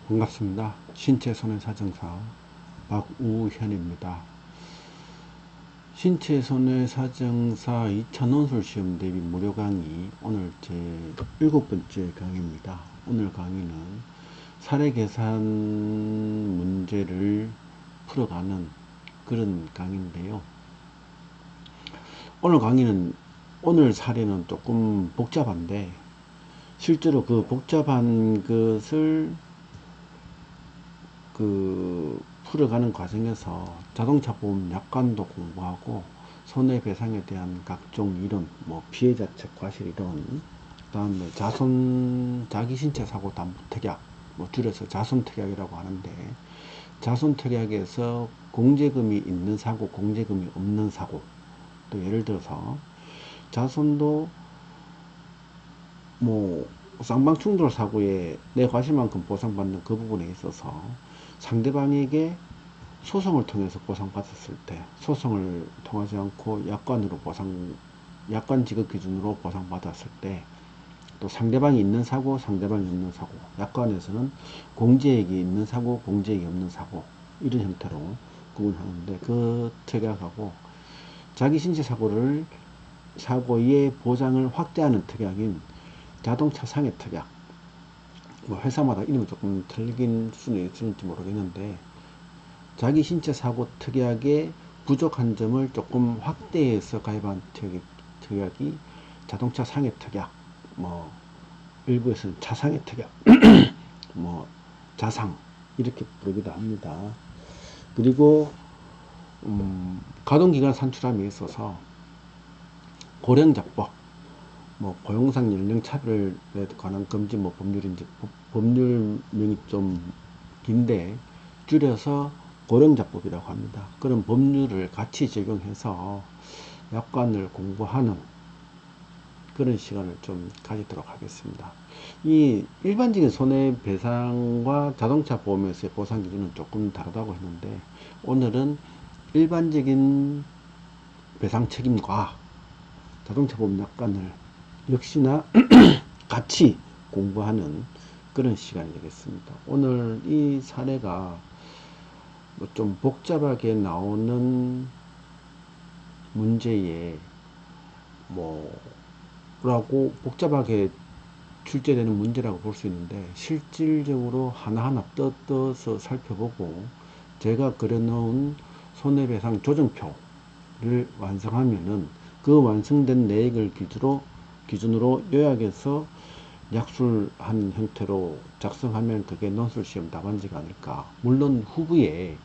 반갑습니다. 신체 손해사정사 박우현입니다. 신체 손해사정사 2차 논술 시험 대비 무료 강의, 오늘 제 7번째 강의입니다. 오늘 강의는 사례 계산 문제를 풀어가는 그런 강의인데요. 오늘 사례는 조금 복잡한데, 실제로 그 복잡한 것을 풀어가는 과정에서 자동차 보험 약관도 공부하고 손해배상에 대한 각종 이론, 피해자책 과실 이론, 그다음에 자기신체 사고 담보특약, 줄여서 자손특약이라고 하는데, 자손특약에서 공제금이 있는 사고, 공제금이 없는 사고, 또 예를 들어서 자손도 쌍방충돌 사고에 내 과실만큼 보상받는 그 부분에 있어서 상대방에게 소송을 통해서 보상받았을 때, 소송을 통하지 않고 약관 지급 기준으로 보상받았을 때, 또 상대방이 있는 사고, 상대방이 없는 사고, 약관에서는 공제액이 있는 사고, 공제액이 없는 사고, 이런 형태로 구분하는데, 그 특약하고 자기 신체 사고의 보장을 확대하는 특약인 자동차 상해 특약, 회사마다 이름이 조금 틀린 수는 있을지 모르겠는데, 자기 신체 사고 특약의 부족한 점을 조금 확대해서 가입한 특약이 자동차 상해 특약, 일부에서는 차상해 특약, 자상, 이렇게 부르기도 합니다. 그리고 가동기간 산출함에 있어서 고령자법, 고용상 연령 차별에 관한 금지 법률명이 좀 긴데 줄여서 고령자법이라고 합니다. 그런 법률을 같이 적용해서 약관을 공부하는 그런 시간을 좀 가지도록 하겠습니다. 이 일반적인 손해배상과 자동차 보험에서의 보상 기준은 조금 다르다고 했는데, 오늘은 일반적인 배상 책임과 자동차 보험 약관을 역시나 같이 공부하는 그런 시간이 되겠습니다. 오늘 이 사례가 좀 복잡하게 나오는 문제에 복잡하게 출제되는 문제라고 볼 수 있는데, 실질적으로 하나하나 뜯어서 살펴보고 제가 그려놓은 손해배상 조정표를 완성하면은 그 완성된 내역을 기준으로 요약해서 약술한 형태로 작성하면 그게 논술시험 답안지가 아닐까. 물론 후부에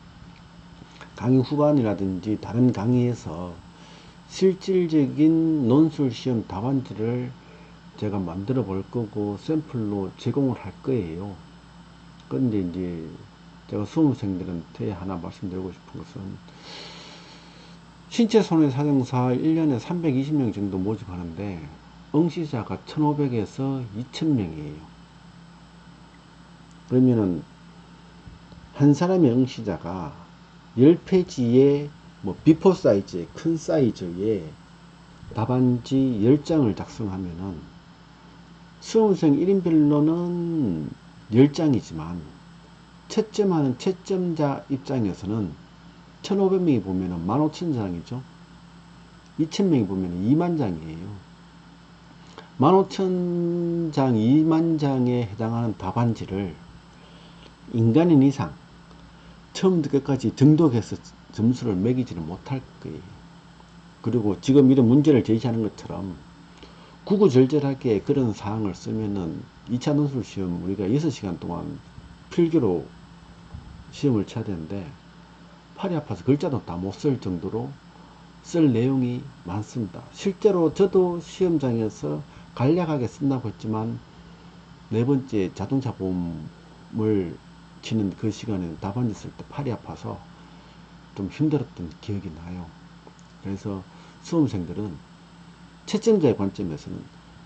강의 후반이라든지 다른 강의에서 실질적인 논술시험 답안지를 제가 만들어 볼 거고 샘플로 제공을 할 거예요. 그런데 이제 제가 수험생들한테 하나 말씀드리고 싶은 것은, 신체 손해사정사 1년에 320명 정도 모집하는데 응시자가 1500에서 2000명이에요. 그러면은 한 사람의 응시자가 10페이지에 비포 사이즈의 큰 사이즈의 답안지 10장을 작성하면은 수험생 1인별로는 10장이지만 채점하는 채점자 입장에서는 1500명이 보면은 15,000장이죠. 2000명이 보면은 20,000장이에요. 15,000장, 20,000장에 해당하는 답안지를 인간인 이상 처음부터 끝까지 정독해서 점수를 매기지는 못할 거예요. 그리고 지금 이런 문제를 제시하는 것처럼 구구절절하게 그런 사항을 쓰면은 2차 논술 시험 우리가 6시간 동안 필기로 시험을 쳐야 되는데, 팔이 아파서 글자도 다 못 쓸 정도로 쓸 내용이 많습니다. 실제로 저도 시험장에서 간략하게 쓴다고 했지만 4번째 자동차 보험을 치는 그 시간에 답안지 쓸 때 팔이 아파서 좀 힘들었던 기억이 나요. 그래서 수험생들은 채점자의 관점에서는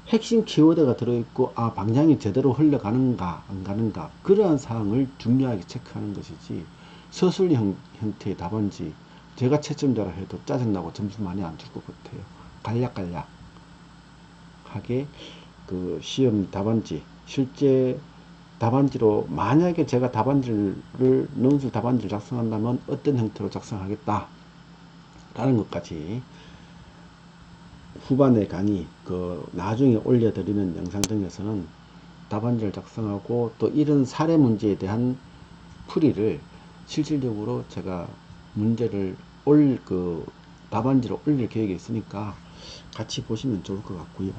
핵심 키워드가 들어있고, 방향이 제대로 흘러가는가 안 가는가, 그러한 사항을 중요하게 체크하는 것이지, 서술 형태의 답안지, 제가 채점자라 해도 짜증나고 점수 많이 안 줄 것 같아요. 간략하게 그 시험 답안지, 실제 답안지로, 만약에 제가 논술 답안지를 작성한다면 어떤 형태로 작성하겠다 라는 것까지 후반의 강의 나중에 올려드리는 영상 등에서는 답안지를 작성하고 또 이런 사례 문제에 대한 풀이를 실질적으로 제가 문제를 답안지로 올릴 계획이 있으니까 같이 보시면 좋을 것 같고요.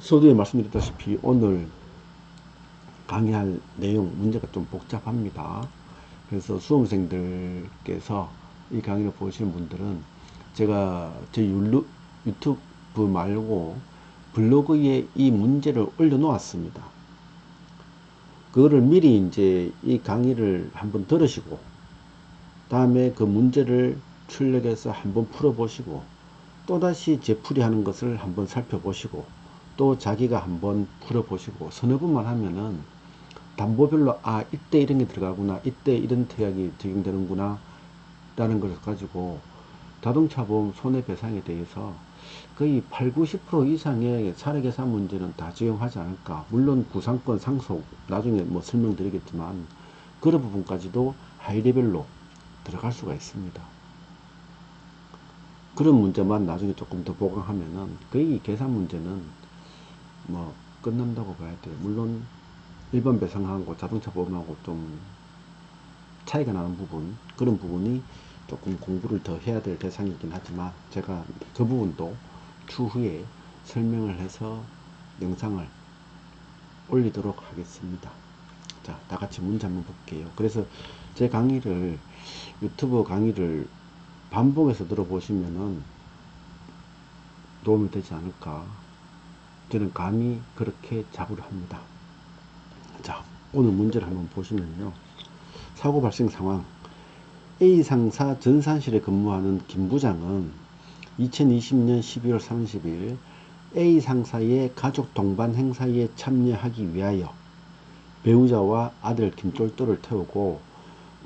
서두에 말씀드렸다시피 오늘 강의할 내용 문제가 좀 복잡합니다. 그래서 수험생들께서 이 강의를 보시는 분들은 제가 제 유튜브 말고 블로그에 이 문제를 올려 놓았습니다. 그거를 미리 이제 이 강의를 한번 들으시고 다음에 그 문제를 출력해서 한번 풀어보시고 또다시 재풀이하는 것을 한번 살펴보시고 또 자기가 한번 풀어보시고 서너 번만 하면은 담보별로 이때 이런 게 들어가구나, 이때 이런 특약이 적용되는구나 라는 것을 가지고 자동차 보험 손해배상에 대해서 거의 80~90% 이상의 사례계산 문제는 다 적용하지 않을까. 물론 구상권 상속 나중에 뭐 설명드리겠지만 그런 부분까지도 하이레벨로 들어갈 수가 있습니다. 그런 문제만 나중에 조금 더 보강하면은 거의 계산 문제는 뭐 끝난다고 봐야 돼요. 물론 일반 배상하고 자동차 보험하고 좀 차이가 나는 부분, 그런 부분이 조금 공부를 더 해야 될 대상이긴 하지만 제가 그 부분도 추후에 설명을 해서 영상을 올리도록 하겠습니다. 자, 다 같이 문제 한번 볼게요. 그래서 제 강의를, 유튜브 강의를 반복해서 들어보시면은 도움이 되지 않을까. 저는 감히 그렇게 자부를 합니다. 자, 오늘 문제를 한번 보시면요. 사고 발생 상황. A 상사 전산실에 근무하는 김 부장은 2020년 12월 30일 A 상사의 가족 동반 행사에 참여하기 위하여 배우자와 아들 김똘똘을 태우고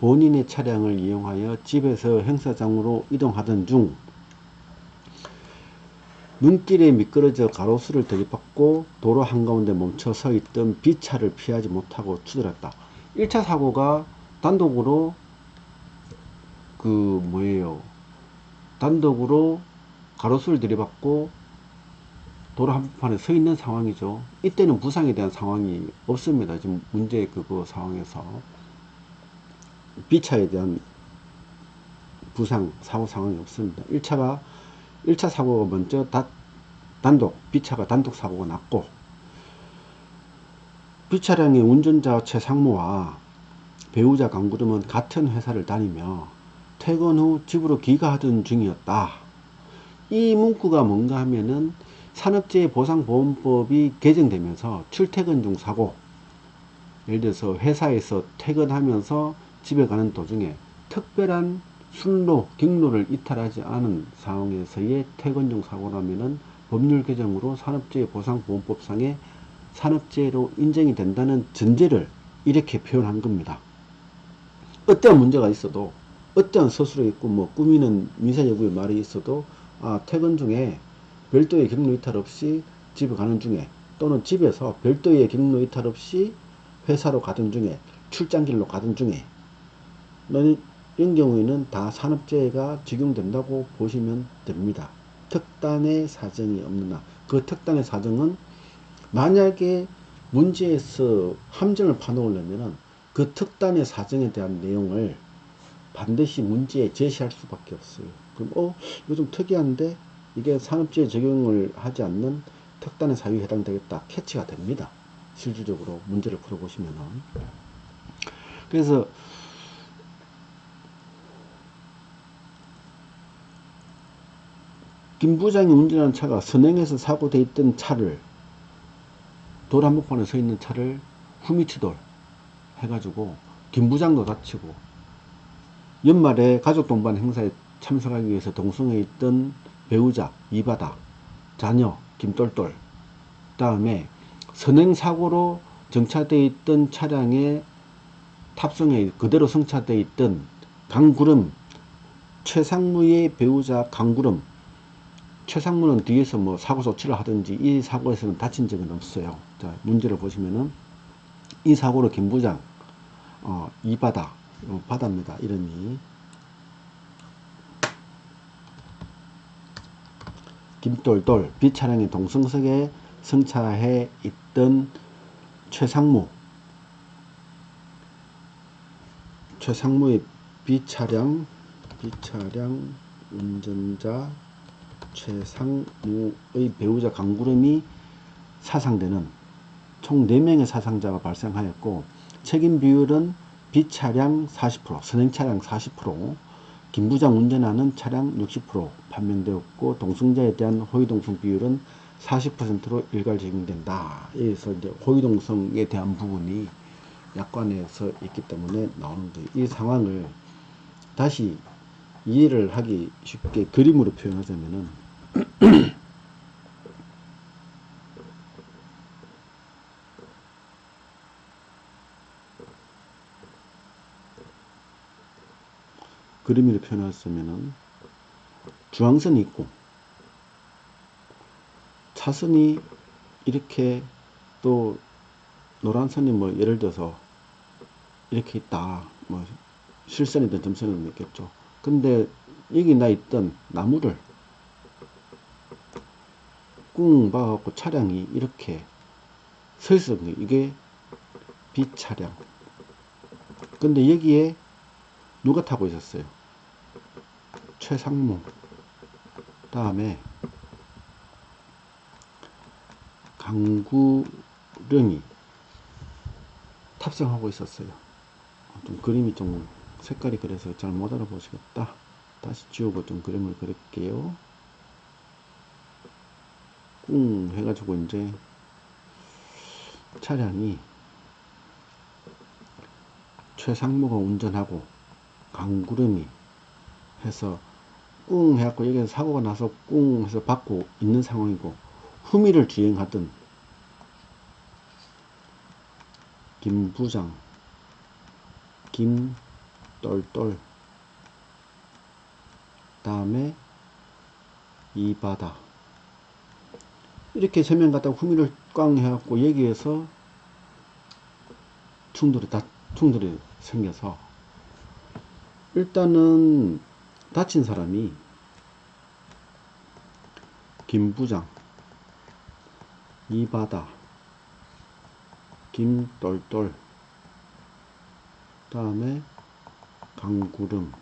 본인의 차량을 이용하여 집에서 행사장으로 이동하던 중 눈길에 미끄러져 가로수를 들이받고 도로 한가운데 멈춰 서 있던 B차를 피하지 못하고 추돌했다. 1차 사고가 단독으로 단독으로 가로수를 들이받고 도로 한복판에 서 있는 상황이죠. 이때는 부상에 대한 상황이 없습니다. 지금 문제 상황에서 B차에 대한 부상 사고 상황이 없습니다. 1차 사고가 먼저 B차가 단독 사고가 났고 B차량의 운전자 최상무와 배우자 강구름은 같은 회사를 다니며 퇴근 후 집으로 귀가하던 중이었다. 이 문구가 뭔가 하면은 산업재해보상보험법이 개정되면서 출퇴근 중 사고, 예를 들어서 회사에서 퇴근하면서 집에 가는 도중에 특별한 순로, 경로를 이탈하지 않은 상황에서의 퇴근 중 사고라면은 법률 개정으로 산업재해보상보험법상의 산업재해로 인정이 된다는 전제를 이렇게 표현한 겁니다. 어떠한 문제가 있어도, 어떠한 서술에 있고 꾸미는 미사여구의 말이 있어도 퇴근 중에 별도의 경로 이탈 없이 집에 가는 중에 또는 집에서 별도의 경로 이탈 없이 회사로 가던 중에 출장길로 가던 중에 이런 경우에는 다 산업재해가 적용된다고 보시면 됩니다. 특단의 사정이 없는 한. 그 특단의 사정은 만약에 문제에서 함정을 파놓으려면 그 특단의 사정에 대한 내용을 반드시 문제에 제시할 수밖에 없어요. 그럼 이거 좀 특이한데 이게 산업재해 적용을 하지 않는 특단의 사유에 해당되겠다. 캐치가 됩니다. 실질적으로 문제를 풀어보시면은. 그래서 김 부장이 운전하는 차가 선행해서 사고돼 있던 차를, 도로 한복판에 서 있는 차를 후미추돌 해가지고 김 부장도 다치고 연말에 가족 동반 행사에 참석하기 위해서 동성에 있던 배우자 이바다, 자녀 김똘똘, 다음에 선행사고로 정차되어 있던 차량에 탑승해 그대로 승차되어 있던 강구름, 최상무의 배우자 강구름. 최상무는 뒤에서 사고 조치를 하든지 이 사고에서는 다친 적은 없어요. 자, 문제를 보시면은 이 사고로 김 부장 이바다 바다입니다. 이름이 김똘똘 B차량의 동승석에 승차해 있던 최상무의 B차량 운전자 최상무의 배우자 강구름이 사상되는 총 4명의 사상자가 발생하였고 책임 비율은 B차량 40%, 선행차량 40%, 김 부장 운전하는 차량 60% 판명되었고 동승자에 대한 호위동성 비율은 40%로 일괄 적용된다. 여기서 이제 호위동성에 대한 부분이 약관에서 있기 때문에 나오는 거예요. 이 상황을 다시 이해를 하기 쉽게 그림으로 표현하자면은 그림으로 표현했으면은 중앙선이 있고 차선이 이렇게 또 노란선이 뭐 예를 들어서 이렇게 있다. 뭐 실선이든 점선이든 있겠죠. 근데 여기 나 있던 나무를 꿍 박아갖고 차량이 이렇게 서 있었는 게 이게 B차량. 근데 여기에 누가 타고 있었어요? 최상무. 다음에 강구령이 탑승하고 있었어요. 좀 그림이 좀 색깔이 그래서 잘 못 알아보시겠다. 다시 지우고 좀 그림을 그릴게요. 꿍 해가지고 이제 차량이 최상무가 운전하고 강구름이 해서 꿍 해갖고 여기서 사고가 나서 꿍 해서 받고 있는 상황이고 후미를 주행하던 김 부장 김똘똘 다음에 이바다 이렇게 세 명 갖다가 후미를 꽝 해갖고 여기에서 충돌이 생겨서 일단은 다친 사람이 김 부장 이바다 김똘똘 다음에 강구름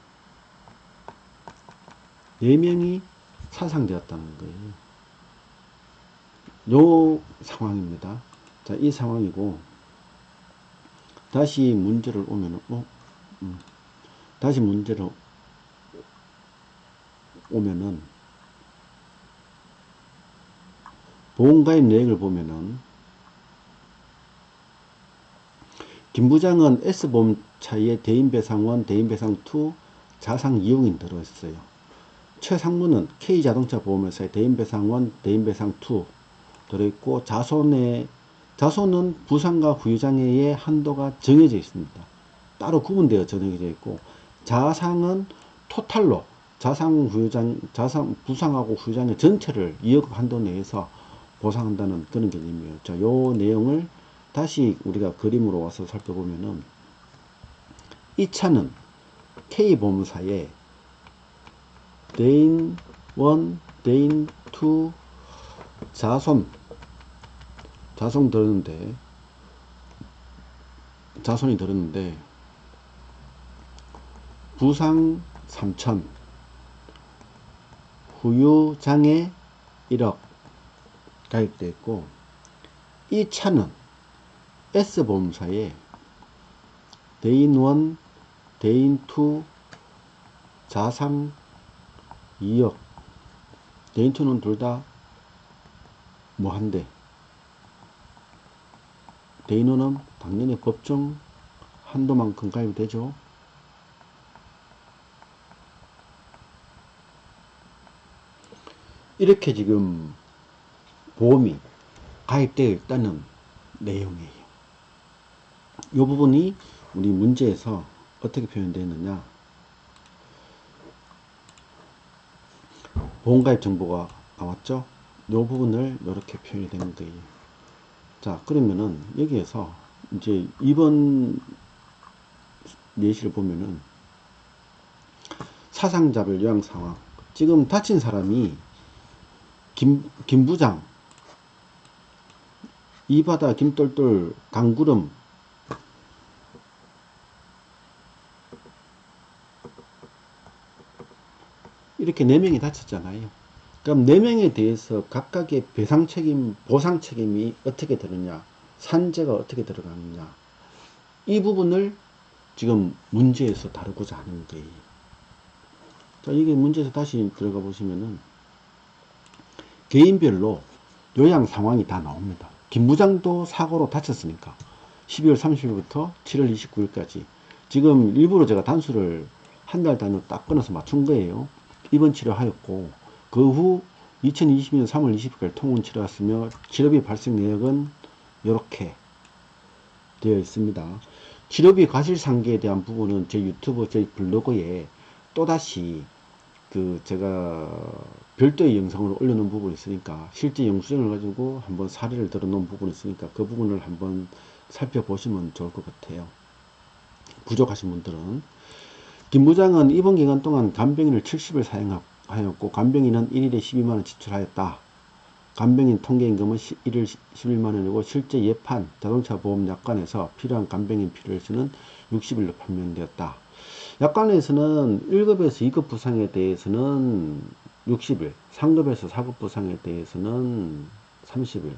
4명이 사상되었다는 거예요. 요 상황입니다. 자, 이 상황이고 다시 문제를 오면은 다시 문제를 오면은 보험가입 내역을 보면은 김 부장은 S보험차에 대인배상원, 대인배상2, 자상이용인 들어있어요. 최상무는 K자동차 보험회사의 대인배상원, 대인배상2 들어있고 자손은 부상과 후유장애의 한도가 정해져 있습니다. 따로 구분되어 정해져 있고 자상은 토탈로 부상하고 후유장애 전체를 2억 한도 내에서 보상한다는 그런 개념이에요. 자, 요 내용을 다시 우리가 그림으로 와서 살펴보면은 이 차는 K보험사의 대인 1, 대인 2 자손이 들었는데 부상 3천 후유장애 1억 가입되어 있고 이 차는 S보험사의 대인 1, 대인 2 자상 2억 대인 2는 둘 다 뭐한데 대인 1은 당연히 법정 한도만큼 가입이 되죠. 이렇게 지금 보험이 가입되어 있다는 내용이에요. 이 부분이 우리 문제에서 어떻게 표현되어 있느냐. 보험가입 정보가 나왔죠. 이 부분을 이렇게 표현이 되는 거예요. 자, 그러면은 여기에서 이제 이번 예시를 보면은 사상자별 요양 상황. 지금 다친 사람이 김부장, 이바다, 김똘똘, 강구름, 이렇게 4명이 다쳤잖아요. 그럼 4명에 대해서 각각의 배상 책임, 보상 책임이 어떻게 되느냐, 산재가 어떻게 들어가느냐, 이 부분을 지금 문제에서 다루고자 하는 거예요. 자, 이게 문제에서 다시 들어가 보시면은 개인별로 요양 상황이 다 나옵니다. 김 부장도 사고로 다쳤으니까 12월 30일부터 7월 29일까지 지금 일부러 제가 단수를 한 달 단위로 딱 끊어서 맞춘 거예요. 입원 치료하였고 그 후 2020년 3월 20일까지 통원 치료했으며 치료비 발생 내역은 이렇게 되어 있습니다. 치료비 과실상계에 대한 부분은 제 유튜브, 제 블로그에 또다시 제가 별도의 영상으로 올려놓은 부분이 있으니까 실제 영수증을 가지고 한번 사례를 들어놓은 부분이 있으니까 그 부분을 한번 살펴보시면 좋을 것 같아요. 부족하신 분들은. 김 부장은 입원 기간 동안 간병인을 70일 사용하였고 간병인은 1일에 12만원 지출하였다. 간병인 통계임금은 1일 11만원이고 실제 예판 자동차 보험 약관에서 필요한 간병인 필요일수는 60일로 판명되었다. 약관에서는 1급에서 2급 부상에 대해서는 60일, 3급에서 4급 부상에 대해서는 30일,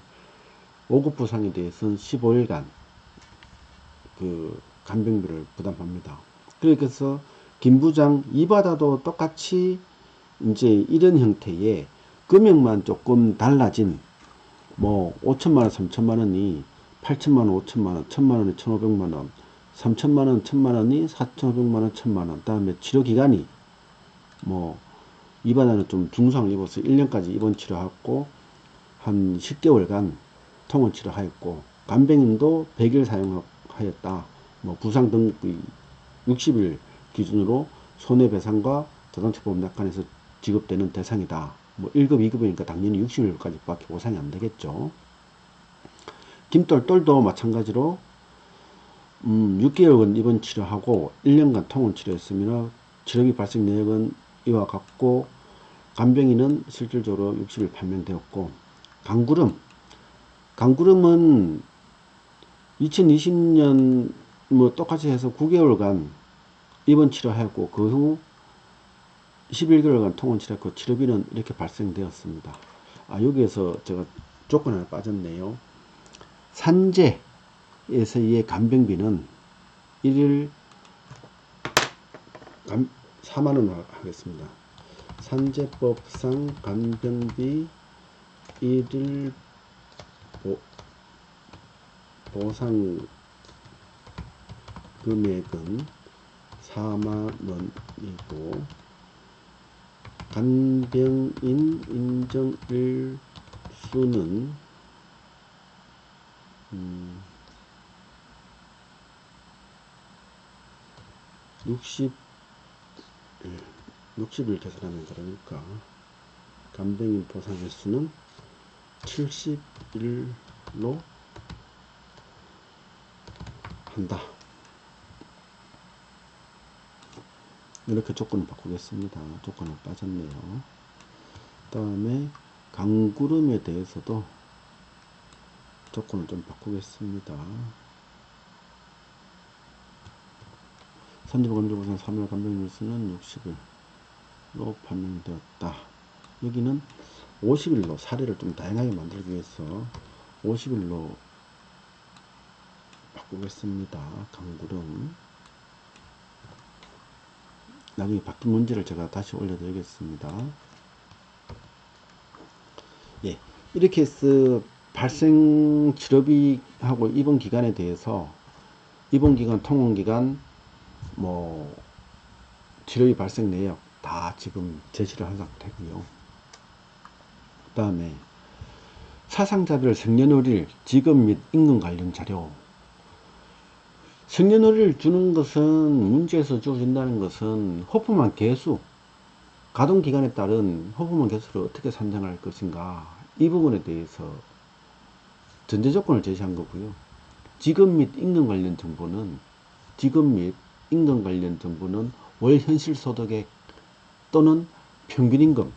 5급 부상에 대해서는 15일간 간병비를 부담합니다. 그래서 김 부장 이바다도 똑같이 이제 이런 형태의 금액만 조금 달라진 5천만원, 3천만원이 8천만원, 5천만원, 1천만원이 1,500만원, 3천만원, 1천만원이 4,500만원, 1천만원. 다음에 치료기간이 이바다는 좀 중상을 입어서 1년까지 입원 치료하고 한 10개월간 통원 치료하였고 간병인도 100일 사용하였다. 부상 등급이 60일 기준으로 손해배상과 자동차보험 약관에서 지급되는 대상이다. 1급, 2급이니까 당연히 60일까지 밖에 보상이 안 되겠죠. 김똘똘도 마찬가지로 6개월간 입원 치료하고 1년간 통원 치료했으며 치료비 발생 내역은 이와 같고 간병인은 실질적으로 60일 판명되었고 강구름은 2020년 똑같이 해서 9개월간 입원 치료하였고 그 후 11개월간 통원 치료했고 치료비는 이렇게 발생되었습니다. 여기에서 제가 조건 하나 빠졌네요. 산재에서의 간병비는 1일 4만원 하겠습니다. 산재법상 간병비 1일 보상 금액은 4만원이고 간병인 인정일수는 60일 계산하면 그러니까 간병인 보상일수는 70일로 한다. 이렇게 조건을 바꾸겠습니다. 조건을 빠졌네요. 그 다음에 강구름에 대해서도 조건을 좀 바꾸겠습니다. 산재보 건조보상 3일 간병인일수는 60일로 판명되었다. 여기는 50일로 사례를 좀 다양하게 만들기 위해서 50일로 바꾸겠습니다. 강구름. 나중에 바뀐 문제를 제가 다시 올려드리겠습니다. 예, 이렇게 해서 발생 치료비하고 입원 기간에 대해서 입원 기간, 통원 기간, 치료비 발생 내역 다 지금 제시를 한 상태고요. 그 다음에 사상자별 생년월일, 직업 및 임금 관련 자료. 생년월일 주는 것은 문제에서 주어진다는 것은 호프만 개수, 가동기간에 따른 호프만 개수를 어떻게 산정할 것인가 이 부분에 대해서 전제 조건을 제시한 거고요. 지급 및 임금 관련 정보는 월 현실 소득액 또는 평균 임금을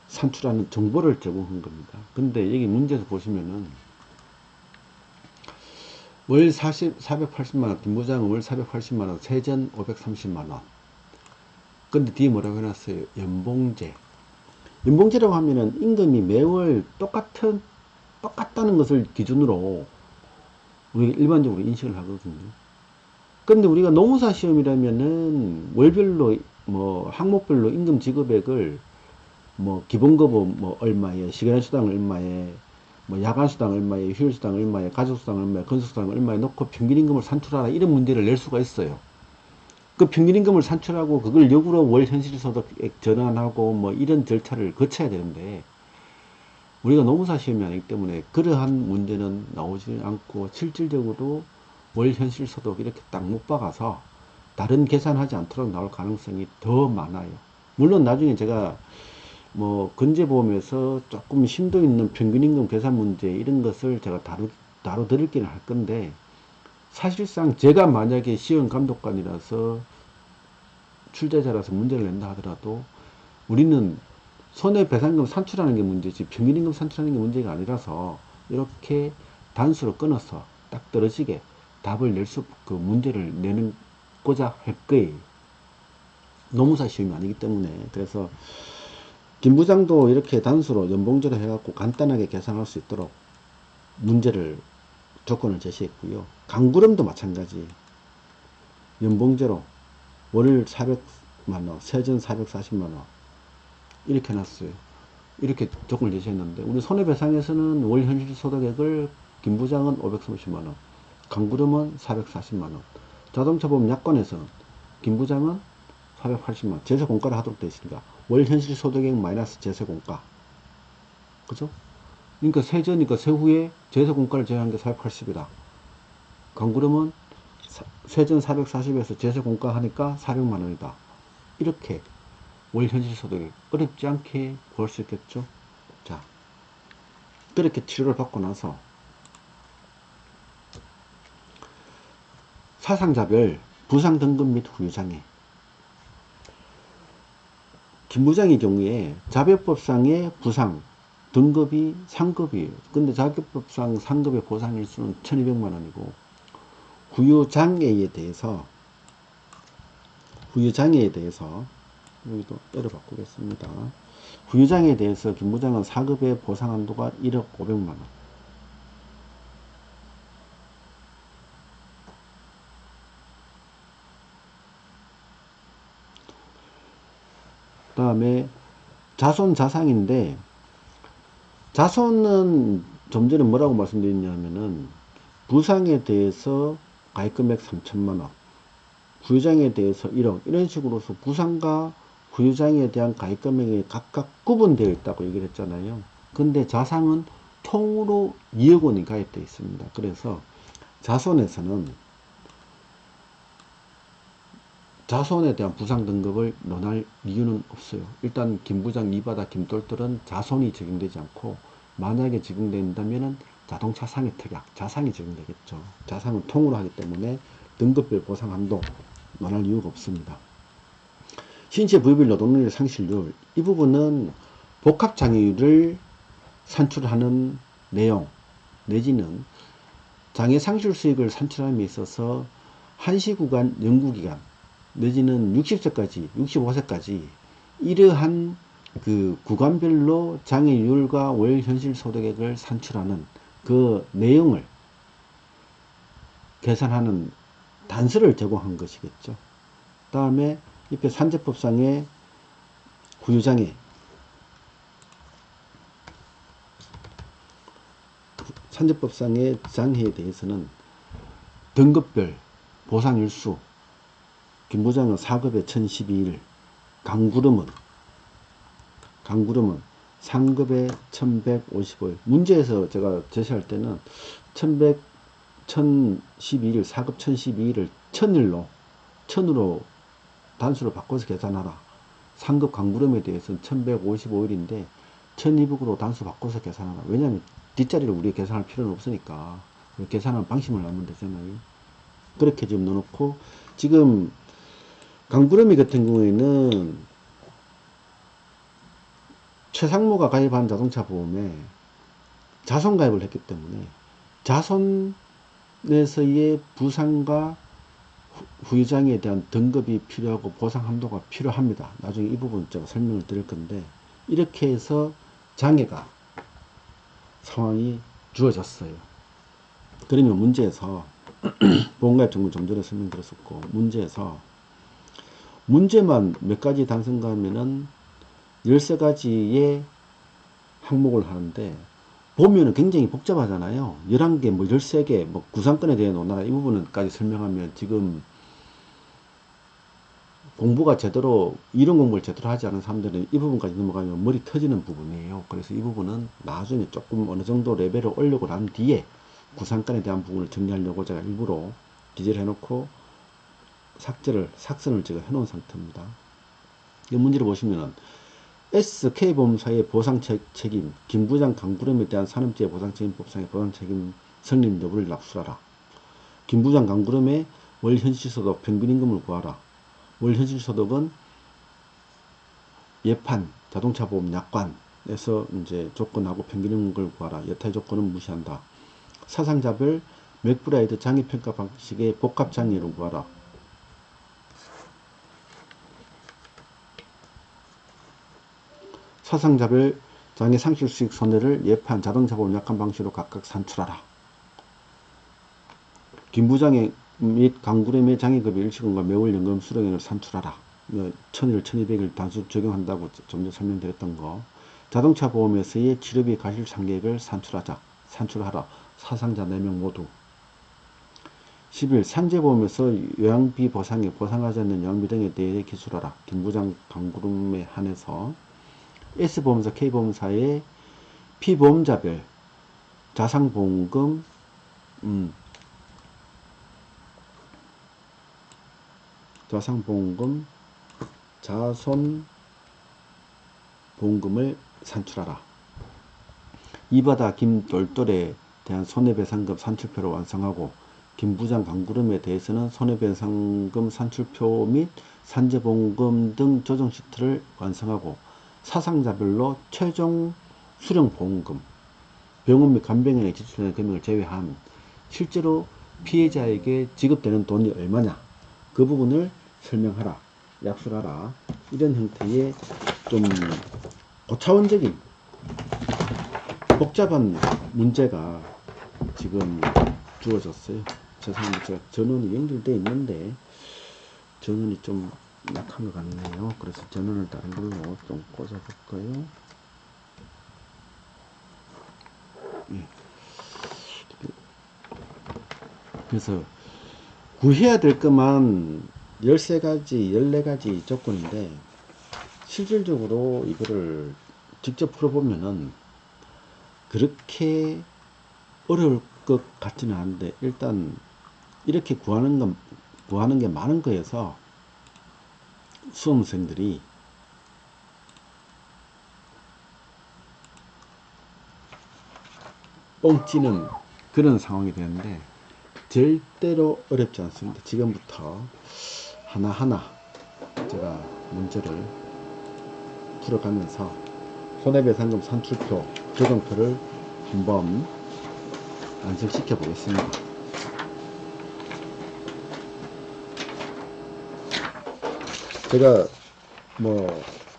산출하는 정보를 제공한 겁니다. 근데 여기 문제에서 보시면은 월 480만원, 김 부장은 월 480만원, 세전 530만원. 근데 뒤에 뭐라고 해놨어요? 연봉제. 연봉제라고 하면은 임금이 매월 똑같다는 것을 기준으로 우리가 일반적으로 인식을 하거든요. 근데 우리가 노무사 시험이라면은 월별로 항목별로 임금 지급액을 기본급은 얼마에, 시간수당 얼마에, 야간수당 얼마에, 휴일수당 얼마에, 가족수당 얼마에, 건축수당 얼마에 놓고 평균임금을 산출하라, 이런 문제를 낼 수가 있어요. 그 평균임금을 산출하고 그걸 역으로 월 현실소득액 전환하고 이런 절차를 거쳐야 되는데, 우리가 노무사 시험이 아니기 때문에 그러한 문제는 나오지 않고 실질적으로 월 현실소득 이렇게 딱 못 박아서 다른 계산하지 않도록 나올 가능성이 더 많아요. 물론 나중에 제가 건재보험에서 조금 심도 있는 평균임금 계산 문제 이런 것을 제가 다뤄드리기는 할 건데, 사실상 제가 만약에 시험 감독관이라서 출제자라서 문제를 낸다 하더라도 우리는 손해배상금 산출하는 게 문제지 평균임금 산출하는 게 문제가 아니라서 이렇게 단수로 끊어서 딱 떨어지게 답을 그 문제를 내는고자 할 거예요. 노무사 시험이 아니기 때문에. 그래서 김 부장도 이렇게 단수로 연봉제로 해갖고 간단하게 계산할 수 있도록 문제를 조건을 제시했고요. 강구름도 마찬가지. 연봉제로 월 400만원, 세전 440만원 이렇게 해놨어요. 이렇게 조건을 제시했는데 우리 손해배상에서는 월 현실 소득액을 김 부장은 530만원, 강구름은 440만원, 자동차보험 약관에서는 김 부장은 480만원 제세공과를 하도록 되어 있으니까 월 현실 소득액 마이너스 제세공과, 그죠? 그러니까 세전이니까 세후에 제세공과를 제외한 게 480이다. 강구름은 세전 440에서 제세공과 하니까 400만원이다. 이렇게 월 현실 소득액 어렵지 않게 볼 수 있겠죠. 자, 그렇게 치료를 받고 나서 사상자별 부상 등급 및 후유장애. 김 부장의 경우에 자별법상의 부상 등급이 상급이에요. 근데 자별법상 상급의 보상일수는 1200만원이고 후유장애에 대해서 여기도 때려 바꾸겠습니다. 후유장애에 대해서 김 부장은 4급의 보상 한도가 1억 500만원. 그 다음에 자손 자상인데, 자손은 좀 전에 뭐라고 말씀드렸냐면은 부상에 대해서 가입금액 3천만원, 후유장애에 대해서 1억, 이런 식으로서 부상과 후유장애에 대한 가입금액이 각각 구분되어 있다고 얘기를 했잖아요. 근데 자상은 통으로 2억 원이 가입되어 있습니다. 그래서 자손에 대한 부상 등급을 논할 이유는 없어요. 일단 김 부장, 이바다, 김똘똘은 자손이 적용되지 않고, 만약에 적용된다면은 자동차상의 특약, 자상이 적용되겠죠. 자상은 통으로 하기 때문에 등급별 보상 한도 논할 이유가 없습니다. 신체 부위별 노동력의 상실률, 이 부분은 복합장애율을 산출하는 내용 내지는 장애 상실 수익을 산출함에 있어서 한시구간 연구기간 내지는 60세까지 65세까지 이러한 그 구간별로 장애율과 월 현실 소득액을 산출하는 그 내용을 계산하는 단서를 제공한 것이겠죠. 그 다음에 옆에 산재법상의 후유장애, 산재법상의 장애에 대해서는 등급별 보상일수, 김 부장은 4급에 1012일, 강구름은 상급에 1155일. 문제에서 제가 제시할 때는 1012일, 4급 1012일을 1000으로 단수로 바꿔서 계산하라. 상급 강구름에 대해서는 1155일인데 1200으로 단수 바꿔서 계산하라. 왜냐하면 뒷자리를 우리가 계산할 필요는 없으니까 계산하는 방식을 넣으면 되잖아요. 그렇게 지금 넣어놓고, 지금 강구름이 같은 경우에는 최상무가 가입한 자동차 보험에 자손 가입을 했기 때문에 자손에서의 부상과 후유장에 대한 등급이 필요하고 보상 한도가 필요합니다. 나중에 이 부분 제가 설명을 드릴 건데, 이렇게 해서 장애가 상황이 주어졌어요. 그러면 문제에서 보험가입 정보 좀 전에 설명드렸었고, 문제만 몇 가지 단순가 하면은 13가지의 항목을 하는데, 보면은 굉장히 복잡하잖아요. 11개, 뭐 13개, 뭐 구상권에 대해 논하라, 이 부분까지 설명하면 지금 공부가 제대로, 이론 공부를 제대로 하지 않은 사람들은 이 부분까지 넘어가면 머리 터지는 부분이에요. 그래서 이 부분은 나중에 조금 어느 정도 레벨을 올리고 난 뒤에 구상권에 대한 부분을 정리하려고 제가 일부러 기재를 해놓고 삭선을 제가 해놓은 상태입니다. 이 문제를 보시면은 SK보험사의 보상 책임, 김부장 강구름에 대한 산업재해 보상책임법상의 보상책임 성립 여부를 납술하라. 김부장 강구름의 월 현실소득 평균임금을 구하라. 월 현실소득은 예판, 자동차보험 약관에서 이제 조건하고 평균임금을 구하라. 여타의 조건은 무시한다. 사상자별 맥브라이드 장애평가 방식의 복합장애를 구하라. 사상자별 장애 상실 수익 손해를 예판, 자동차보험 약관 방식으로 각각 산출하라. 김부장의 및 강구림의 장애급여 일시금과 매월 연금 수령액을 산출하라. 1000일, 1200일 단수 적용한다고 좀 전에 설명드렸던 거. 자동차 보험에서의 치료비 과실상계액을 산출하라. 사상자 4명 모두. 11. 산재보험에서 요양비 보상에 보상하지 않는 요양비 등에 대해 기술하라. 김부장 강구림에 한해서. S보험사, K보험사의 피보험자별 자산보험금, 자산보험금, 자손보험금을 산출하라. 이바다 김똘똘에 대한 손해배상금 산출표를 완성하고, 김부장 강구름에 대해서는 손해배상금 산출표 및 산재보험금 등 조정 시트를 완성하고, 사상자별로 최종 수령보험금, 병원 및 간병인에 지출되는 금액을 제외한 실제로 피해자에게 지급되는 돈이 얼마냐, 그 부분을 설명하라, 약술하라. 이런 형태의 좀 고차원적인 복잡한 문제가 지금 주어졌어요. 죄송합니다. 제가 전원이 연결되어 있는데 전원이 좀 약한 것 같네요. 그래서 전원을 다른 걸로 좀 꽂아볼까요? 예. 그래서 구해야 될 것만 13가지, 14가지 조건인데, 실질적으로 이거를 직접 풀어보면은 그렇게 어려울 것 같지는 않은데, 일단 이렇게 구하는 게 많은 거여서 수험생들이 뻥찌는 그런 상황이 되는데 절대로 어렵지 않습니다. 지금부터 하나하나 제가 문제를 풀어가면서 손해배상금 산출표, 조정표를 한번 완성시켜 보겠습니다. 제가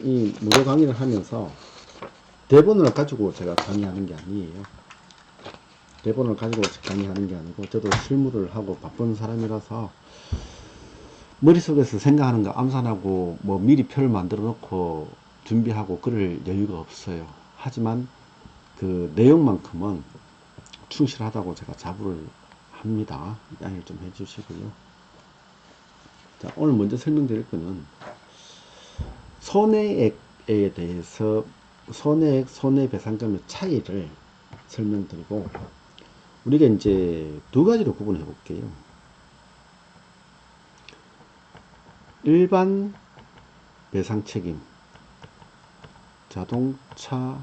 이 무료 강의를 하면서 대본을 가지고 제가 강의하는 게 아니에요. 대본을 가지고 강의하는 게 아니고, 저도 실무를 하고 바쁜 사람이라서 머릿속에서 생각하는 거 암산하고 미리 표를 만들어 놓고 준비하고 그럴 여유가 없어요. 하지만 그 내용만큼은 충실하다고 제가 자부를 합니다. 양해 좀 해주시고요. 자, 오늘 먼저 설명드릴 거는 손해액에 대해서 손해액, 손해배상금의 차이를 설명드리고, 우리가 이제 두 가지로 구분해 볼게요. 일반 배상 책임, 자동차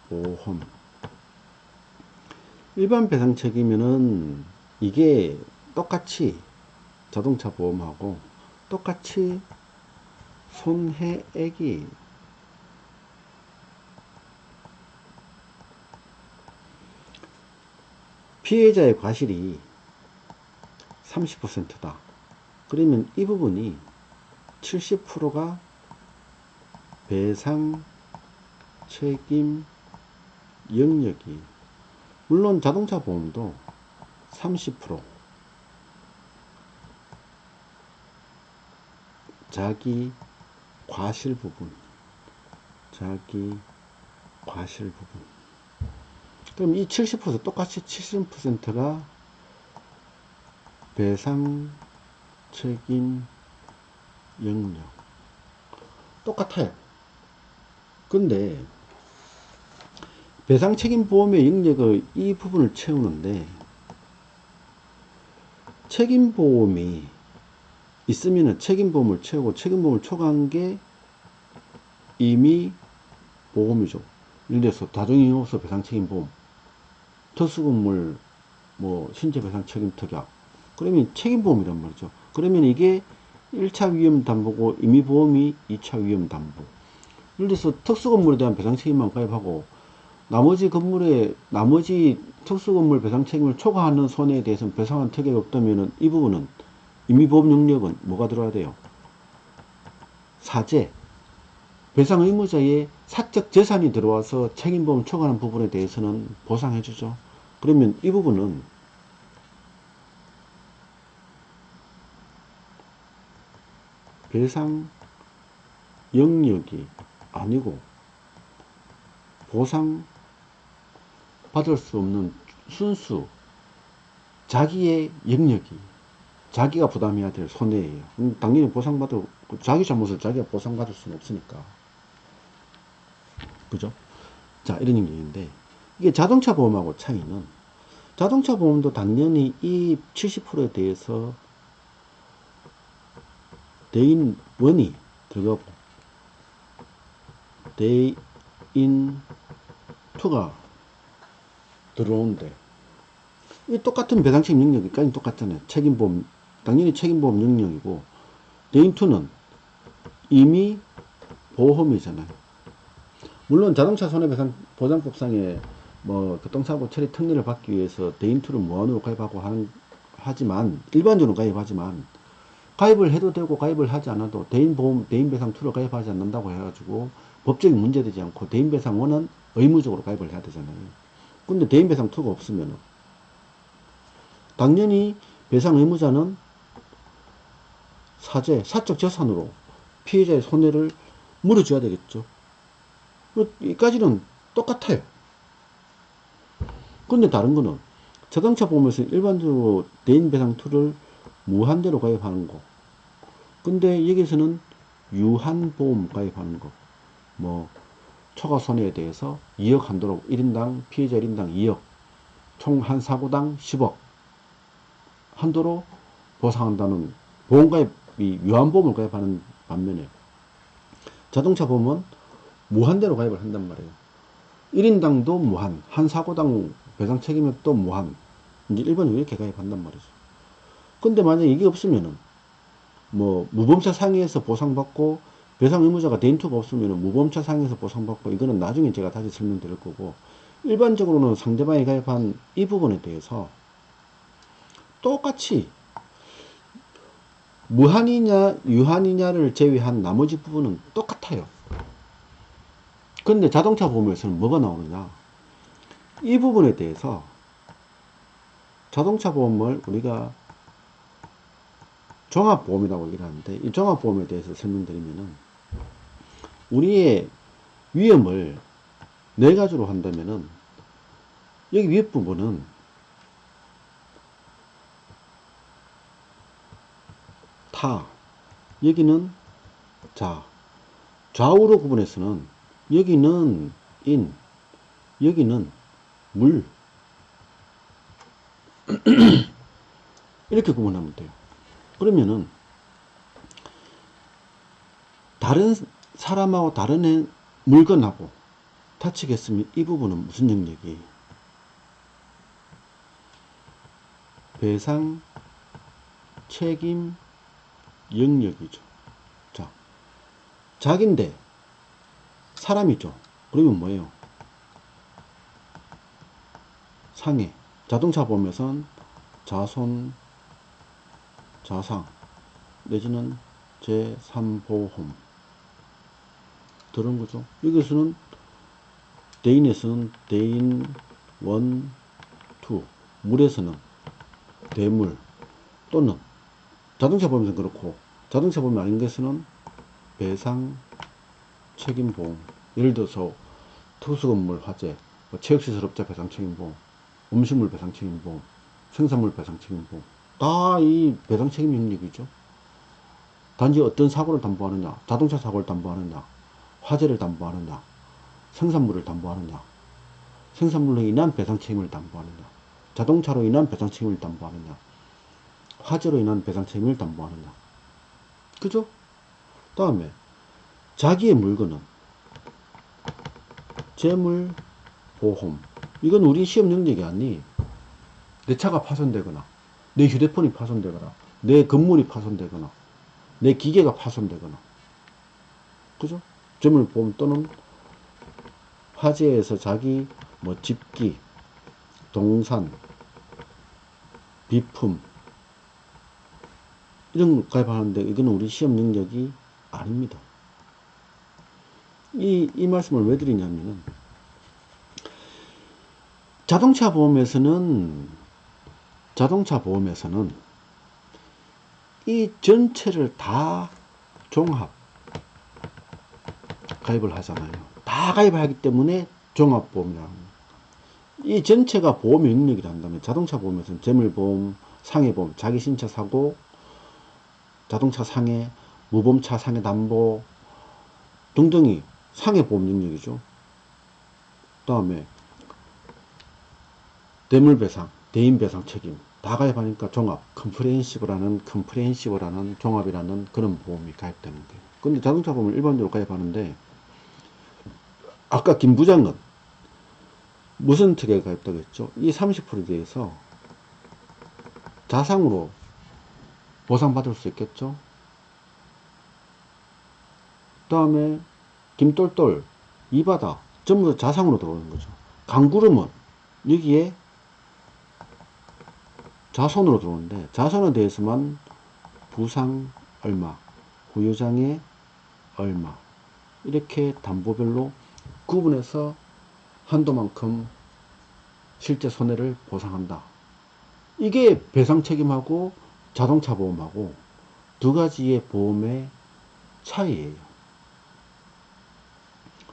보험, 일반 배상 책임에는 이게 똑같이 자동차 보험하고 똑같이 손해액이 피해자의 과실이 30%다. 그러면 이 부분이 70%가 배상 책임 영역이, 물론 자동차 보험도 30% 자기 과실 부분, 그럼 이 70% 똑같이 70%가 배상 책임 영역 똑같아요. 근데 배상 책임 보험의 영역의 이 부분을 채우는데, 책임보험이 있으면은 책임보험을 채우고, 책임보험을 초과한 게 이미 보험이죠. 예를 들어서 다중이용업소 배상책임보험, 특수건물 뭐 신체배상 책임특약, 그러면 책임보험이란 말이죠. 그러면 이게 1차 위험담보고 임의보험이 2차 위험담보. 예를 들어서 특수건물에 대한 배상책임만 가입하고 나머지 특수건물 배상책임을 초과하는 손해에 대해서는 배상한 특약이 없다면 이 부분은 임의보험 영역은 뭐가 들어야 돼요? 사재, 배상 의무자의 사적 재산이 들어와서 책임보험 초과하는 부분에 대해서는 보상해주죠. 그러면 이 부분은 배상 영역이 아니고 보상 받을 수 없는 순수 자기의 영역이, 자기가 부담해야 될 손해예요. 당연히 자기 잘못을 자기가 보상받을 수는 없으니까. 그죠? 자, 이런 영역인데, 이게 자동차 보험하고 차이는, 자동차 보험도 당연히 이 70%에 대해서 대인 1이 들어가고 대인 2가 들어오는데, 이 똑같은 배상책임 영역이까지 똑같잖아요. 책임보험, 당연히 책임보험 영역이고, 대인 2는 이미 보험이잖아요. 물론 자동차 손해배상 보장법상에 뭐 교통사고 처리 특례를 받기 위해서 대인 2를 무한으로 가입하고 하지만, 일반적으로 가입하지만, 가입을 해도 되고 가입을 하지 않아도 대인보험, 대인배상 2를 가입하지 않는다고 해가지고 법적인 문제되지 않고 대인배상 1은 의무적으로 가입을 해야 되잖아요. 근데 대인배상 2가 없으면 당연히 배상 의무자는 사적 재산으로 피해자의 손해를 물어줘야 되겠죠. 여기까지는 똑같아요. 근데 다른 거는, 자동차 보험에서 일반적으로 대인배상 2를 무한대로 가입하는 거. 근데 여기서는 유한보험 가입하는 거. 뭐, 초과 손해에 대해서 2억 한도로 1인당, 피해자 1인당 2억, 총 한 사고당 10억 한도로 보상한다는 보험가입이, 유한보험을 가입하는 반면에 자동차 보험은 무한대로 가입을 한단 말이에요. 1인당도 무한, 한 사고당 배상 책임액도 무한. 이제 일반적으로 이렇게 가입한단 말이죠. 근데 만약에 이게 없으면은, 뭐, 무보험차 상해에서 보상받고, 배상 의무자가 대인2가 없으면은 무보험차 상해에서 보상받고, 이거는 나중에 제가 다시 설명드릴 거고, 일반적으로는 상대방이 가입한 이 부분에 대해서 똑같이 무한이냐, 유한이냐를 제외한 나머지 부분은 똑같아요. 근데 자동차 보험에서는 뭐가 나오느냐? 이 부분에 대해서 자동차 보험을 우리가 종합보험이라고 얘기를 하는데, 이 종합보험에 대해서 설명드리면은, 우리의 위험을 네 가지로 한다면은, 여기 위에 부분은 타, 여기는 자, 좌우로 구분해서는 여기는 인, 여기는 물, 이렇게 구분하면 돼요. 그러면은 다른 사람하고 다른 물건하고 다치겠으면 이 부분은 무슨 영역이? 배상 책임 영역이죠. 자, 자기인데 사람이죠. 그러면 뭐예요? 상해. 자동차 보험에선 자손, 자상 내지는 제3보험 그런 거죠. 여기서는 대인에서는 대인 1, 2, 물에서는 대물 또는 자동차 보험에서는 그렇고 자동차 보험 아닌 것에서는 배상 책임보험. 예를 들어서 특수건물 화재, 체육시설업자 배상책임보험, 음식물 배상책임보험, 생산물 배상책임보험 다 이 배상책임 영역이죠. 단지 어떤 사고를 담보하느냐, 자동차 사고를 담보하느냐, 화재를 담보하느냐, 생산물을 담보하느냐, 생산물로 인한 배상책임을 담보하느냐, 자동차로 인한 배상책임을 담보하느냐, 화재로 인한 배상책임을 담보하느냐. 그죠? 다음에 자기의 물건은 재물, 보험. 이건 우리 시험 영역이 아니. 내 차가 파손되거나 내 휴대폰이 파손되거나 내 건물이 파손되거나 내 기계가 파손되거나 그죠? 재물보험 또는 화재에서 자기 뭐 집기, 동산, 비품 이런 거 가입하는데 이거는 우리 시험 영역이 아닙니다. 이 말씀을 왜 드리냐면은 자동차 보험에서는 이 전체를 다 종합 가입을 하잖아요. 다 가입을 하기 때문에 종합보험이라는 거예요. 이 전체가 보험 영역이라 한다면 자동차 보험에서는 재물보험, 상해보험, 자기 신차 사고, 자동차 상해, 무보험차 상해 담보 등등이 상해보험 영역이죠. 다음에 대물배상, 대인배상 책임 다 가입하니까 종합, 컴프레hen시브라는 종합이라는 그런 보험이 가입되는 거예요. 근데 자동차 보험을 일반적으로 가입하는데 아까 김 부장은 무슨 특약에 가입되고 있죠? 이 30%에 대해서 자상으로 보상받을 수 있겠죠? 그 다음에 김똘똘, 이바다 전부 다 자상으로 들어오는 거죠. 강구름은 여기에 자손으로 들어오는데 자손에 대해서만 부상 얼마, 후유장애 얼마 이렇게 담보별로 구분해서 한도만큼 실제 손해를 보상한다. 이게 배상 책임하고 자동차 보험하고 두 가지의 보험의 차이예요.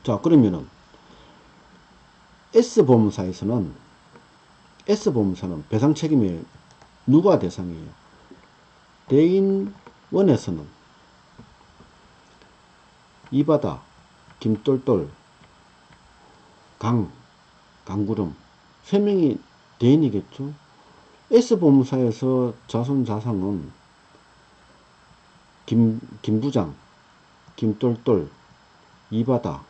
자, 그러면은 S보험사는 배상 책임이 누가 대상이에요? 대인 1에서는 이바다, 김똘똘, 강구름 3명이 대인이겠죠. S보험사에서 자손자상은 김부장, 김똘똘, 이바다가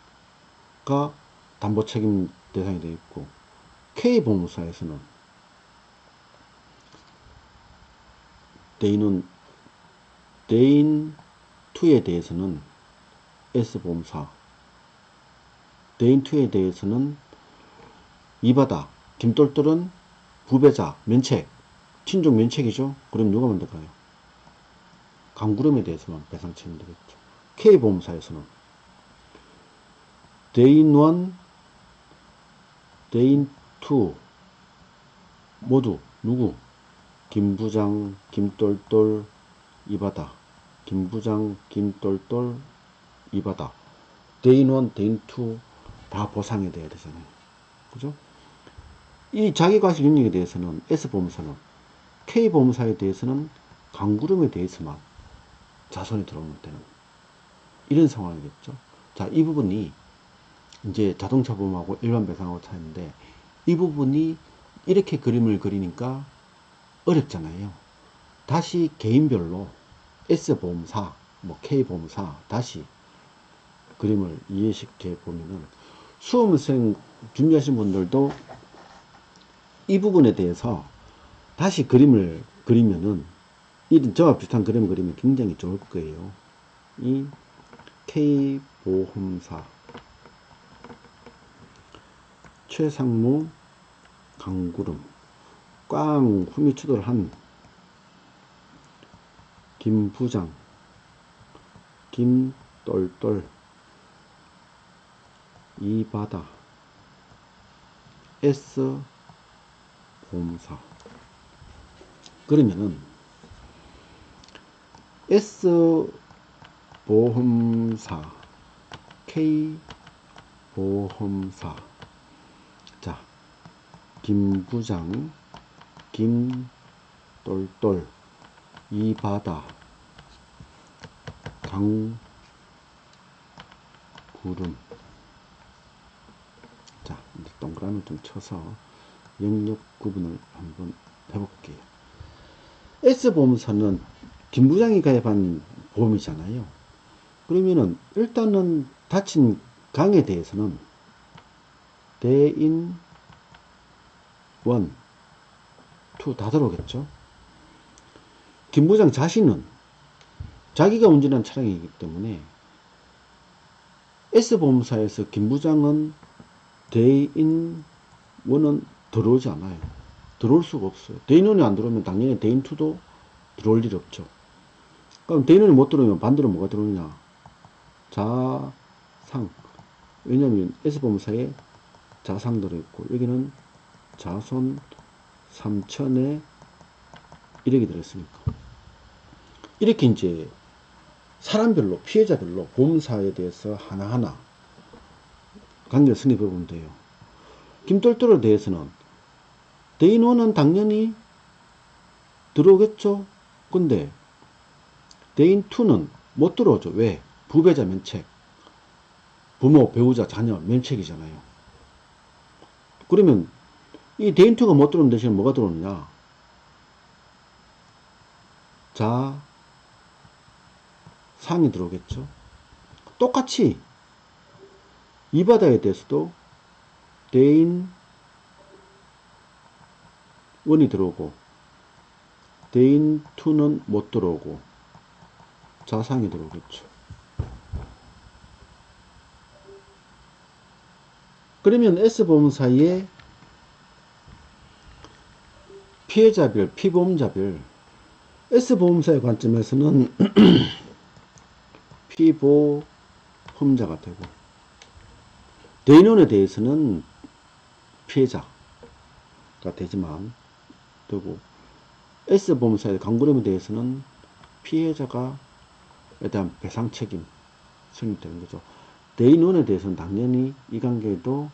담보책임 대상이 되어 있고 K보험사에서는 대인 2에 대해서는 S보험사, 대인 2에 대해서는 이바다, 김똘똘은 부배자, 면책, 친족 면책이죠. 그럼 누가 먼저 가요? 강구름에 대해서만 배상 책임되겠죠. K보험사에서는 대인 1, 대인 2 모두 누구? 김부장, 김똘똘, 이바다. 김부장, 김똘똘, 이바다. 대인 1, 대인 2 다 보상이 돼야 되잖아요. 그죠? 이 자기과실 영역에 대해서는 S보험사는 K보험사에 대해서는 강구름에 대해서만 자손이 들어오면 되는 이런 상황이겠죠. 자, 이 부분이 이제 자동차 보험하고 일반 배상하고 차이인데 이 부분이 이렇게 그림을 그리니까 어렵잖아요. 다시 개인별로 S보험사, 뭐 K보험사 다시 그림을 이해시켜 보면은 수험생 준비하신 분들도 이 부분에 대해서 다시 그림을 그리면은 이런 저와 비슷한 그림을 그리면 굉장히 좋을 거예요. 이 K보험사 최상무 강구름 꽝 후미추돌한 김부장 김똘똘 이바다 S보험사 그러면은 S보험사 K보험사 자 김부장 김똘똘 이바다 강구름 자 이제 동그라미 좀 쳐서 영역 구분을 한번 해볼게요. S보험사는 김부장이 가입한 보험이잖아요. 그러면은 일단은 다친 강에 대해서는 대인 원, 투 다 들어오겠죠. 김부장 자신은 자기가 운전한 차량이기 때문에 S보험사에서 김부장은 대인 원은 들어오지 않아요. 들어올 수가 없어요. 대인 원이 안 들어오면 당연히 대인 투도 들어올 일 없죠. 그럼 대인 원이 못 들어오면 반대로 뭐가 들어오느냐? 자상. 왜냐면 S보험사에 자상 들어있고 여기는 자손 3천에 1억이 들어있으니까 이렇게 이제 사람별로 피해자별로 보험사에 대해서 하나하나 관계를 성립해 보면 돼요. 김똘똘에 대해서는 대인1은 당연히 들어오겠죠. 근데 대인2는 못 들어오죠. 왜? 부배자 면책 부모, 배우자, 자녀 면책이잖아요. 그러면 이 대인2가 못 들어오는 대신에 뭐가 들어오느냐? 자상이 들어오겠죠. 똑같이 이 바다에 대해서도 대인 1이 들어오고 대인 2는 못 들어오고 자상이 들어오겠죠. 그러면 S보험사의 피해자별, 피보험자별 S보험사의 관점에서는 피보험자가 되고 대인원에 대해서는 피해자가 되지만 되고 S보험사의 강구름에 대해서는 피해자가 에 대한 배상 책임 성립되는 거죠. 대인원에 대해서는 당연히 이 관계에도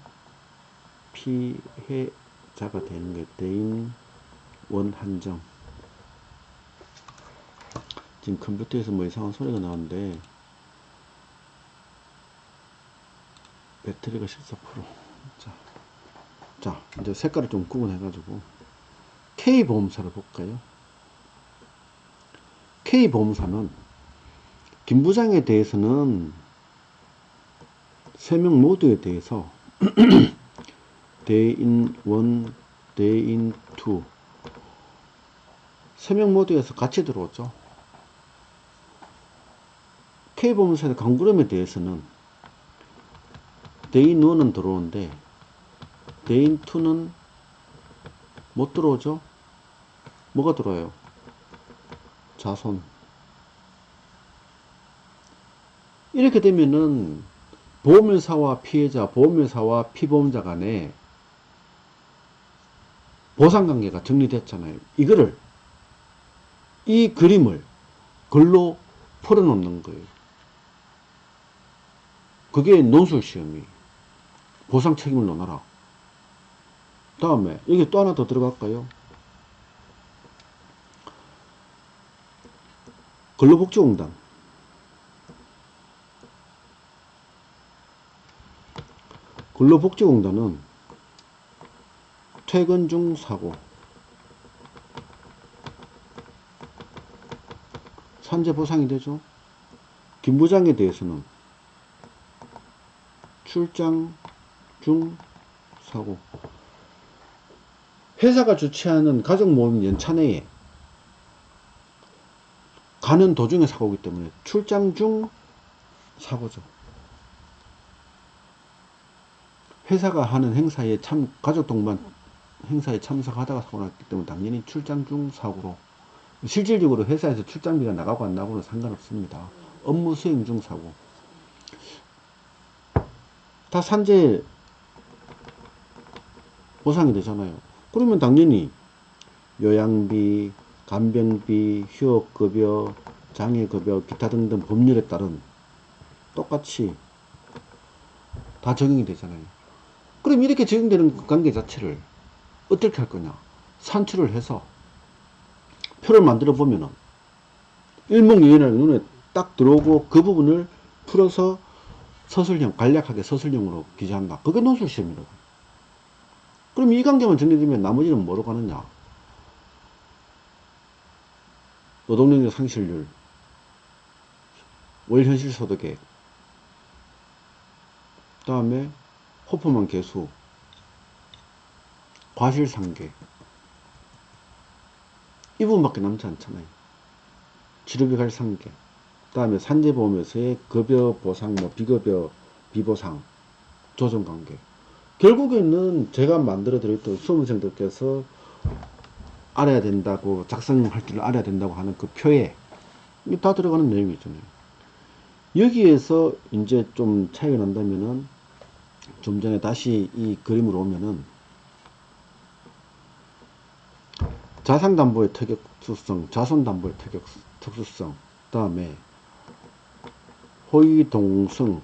피해자가 되는 게 대인원 한정. 지금 컴퓨터에서 뭐 이상한 소리가 나는데 배터리가 14%. 자, 이제 색깔을 좀 구분해가지고 K보험사를 볼까요? K보험사는 김부장에 대해서는 3명 모두에 대해서 대인 1, 대인 2 3명 모두에서 같이 들어오죠. K보험사의 강구름에 대해서는 대인 1은 들어오는데 대인 2는 못 들어오죠. 뭐가 들어와요? 자손. 이렇게 되면은 보험회사와 피해자, 보험회사와 피보험자 간에 보상관계가 정리됐잖아요. 이 그림을 글로 풀어놓는 거예요. 그게 논술시험이 보상 책임을 논하라. 다음에 이게 또 하나 더 들어갈까요? 근로복지공단. 근로복지공단은 퇴근 중 사고, 산재 보상이 되죠. 김부장에 대해서는 출장 중 사고. 회사가 주최하는 가족 모임 연찬회에 가는 도중에 사고이기 때문에 출장 중 사고죠. 회사가 하는 행사에 가족 동반 행사에 참석하다가 사고 났기 때문에 당연히 출장 중 사고로, 실질적으로 회사에서 출장비가 나가고 안 나고는 상관없습니다. 업무 수행 중 사고. 다 산재 보상이 되잖아요. 그러면 당연히 요양비, 간병비, 휴업급여, 장애급여, 기타 등등 법률에 따른 똑같이 다 적용이 되잖아요. 그럼 이렇게 적용되는 관계 자체를 어떻게 할 거냐? 산출을 해서 표를 만들어 보면은 일목요연하게 눈에 딱 들어오고 그 부분을 풀어서 서술형, 간략하게 서술형으로 기재한다. 그게 논술시험이라고. 그럼 이 관계만 정리되면 나머지는 뭐로 가느냐? 노동력의 상실률, 월현실소득액, 그 다음에 호프만 계수, 과실상계, 이 부분밖에 남지 않잖아요. 치료비 갈상계, 그 다음에 산재보험에서의 급여 보상, 뭐 비급여, 비보상, 조정관계. 결국에는 제가 만들어 드렸던 수험생들께서 알아야 된다고, 작성할 줄 알아야 된다고 하는 그 표에 다 들어가는 내용이잖아요. 여기에서 이제 좀 차이가 난다면은, 좀 전에 다시 이 그림으로 오면은 자산담보의 특수성, 자손담보의 특수성, 그 다음에 호의동승,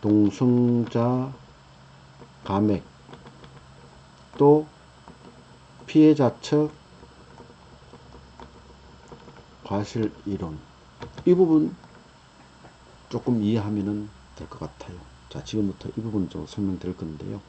동승자 감액, 또 피해자 측 과실이론, 이 부분 조금 이해하면 될 것 같아요. 자, 지금부터 이 부분 좀 설명드릴 건데요.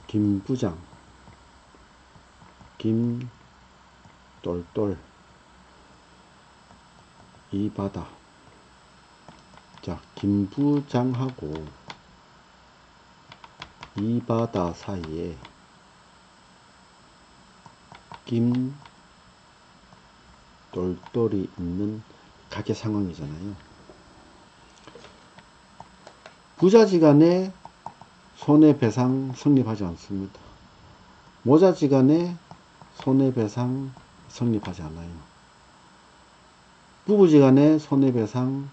김부장, 김똘똘, 이바다. 자, 김부장하고 이바다 사이에 김똘똘이 있는 가계 상황이잖아요. 부자지간에 손해배상 성립하지 않습니다. 모자지간에 손해배상 성립하지 않아요. 부부지간에 손해배상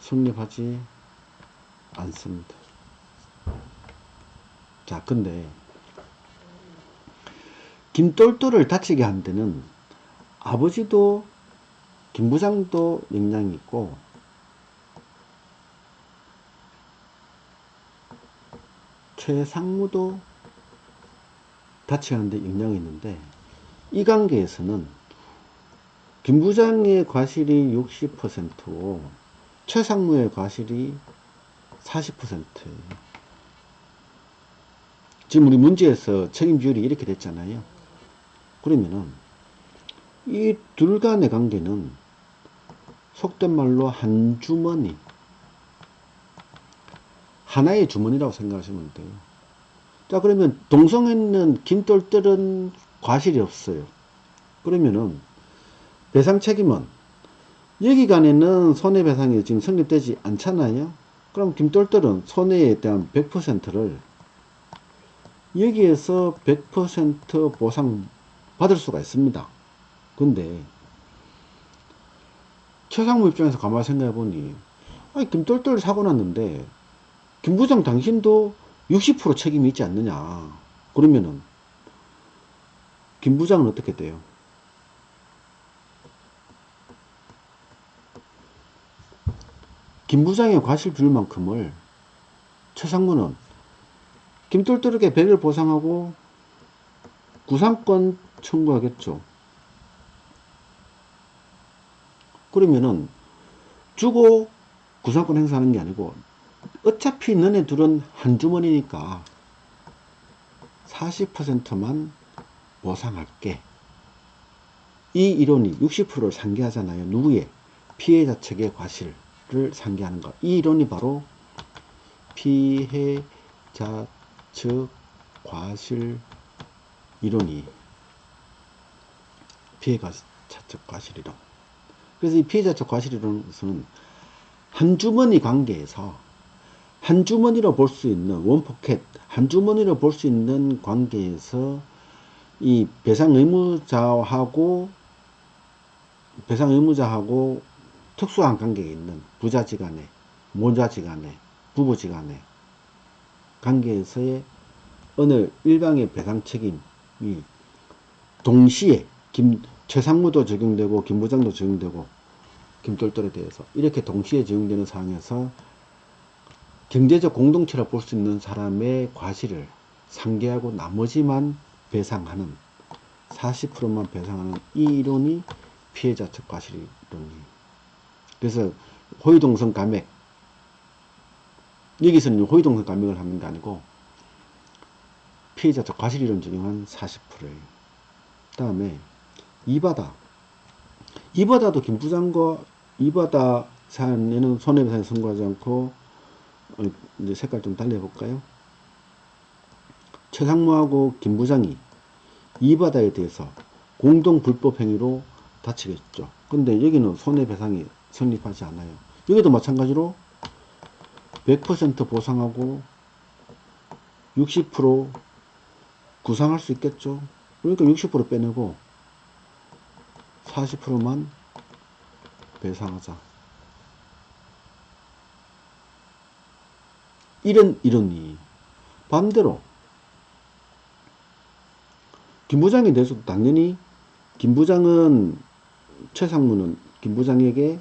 성립하지 않습니다. 자, 근데 김똘똘을 다치게 한 데는 아버지도 김부장도 영향이 있고 최상무도 다치게 하는데 영향이 있는데, 이 관계에서는 김부장의 과실이 60%고 최상무의 과실이 40%예요. 지금 우리 문제에서 책임 비율이 이렇게 됐잖아요. 그러면은 이 둘 간의 관계는 속된 말로 한 주머니, 하나의 주머니라고 생각하시면 돼요. 자, 그러면 동성에 있는 김똘똘은 과실이 없어요. 그러면은 배상 책임은 여기간에는 손해배상이 지금 성립되지 않잖아요. 그럼 김똘똘은 손해에 대한 100%를 여기에서 100% 보상 받을 수가 있습니다. 근데 최상무 입장에서 가만히 생각해 보니, 아니, 김똘똘 사고 났는데 김부장 당신도 60% 책임이 있지 않느냐. 그러면은 김부장은 어떻게 돼요? 김부장의 과실 비율만큼을 최상무는 김똘똘에게 100을 보상하고 구상권 청구하겠죠. 그러면은 주고 구상권 행사하는 게 아니고 어차피 너네 둘은 한 주머니니까 40%만 보상할게. 이 이론이 60%를 상기하잖아요. 누구의? 피해자 측의 과실을 상기하는 것. 이 이론이 바로 피해자 측 과실 이론이 피해자 측 과실 이론. 그래서 이 피해자 측 과실 이론에서는 한 주머니 관계에서 한 주머니로 볼 수 있는 원포켓 한 주머니로 볼 수 있는 관계에서 이 배상 의무자하고 특수한 관계에 있는 부자지간에 모자지간에 부부지간에 관계에서의 어느 일방의 배상 책임이 동시에 최상무도 적용되고 김부장도 적용되고 김똘똘에 대해서 이렇게 동시에 적용되는 상황에서 경제적 공동체라 볼 수 있는 사람의 과실을 상계하고 나머지만 배상하는 40%만 배상하는 이 이론이 피해자 측 과실 이론이에요. 그래서 호위동성 감액 여기서는 호위동성 감액을 하는 게 아니고 피해자 측 과실 이론 적용한 40%예요. 그 다음에 이바다도 김부장과 이바다 사안에는 손해배상에 선고하지 않고 이제 색깔 좀 달리해볼까요? 최상무하고 김부장이 이바다에 대해서 공동 불법 행위로 다치겠죠. 근데 여기는 손해배상이 성립하지 않아요. 여기도 마찬가지로 100% 보상하고 60% 구상할 수 있겠죠. 그러니까 60% 빼내고 40%만 배상하자. 이런 이론이 반대로 김부장에 대해서도 당연히 김부장은 최상무는 김부장에게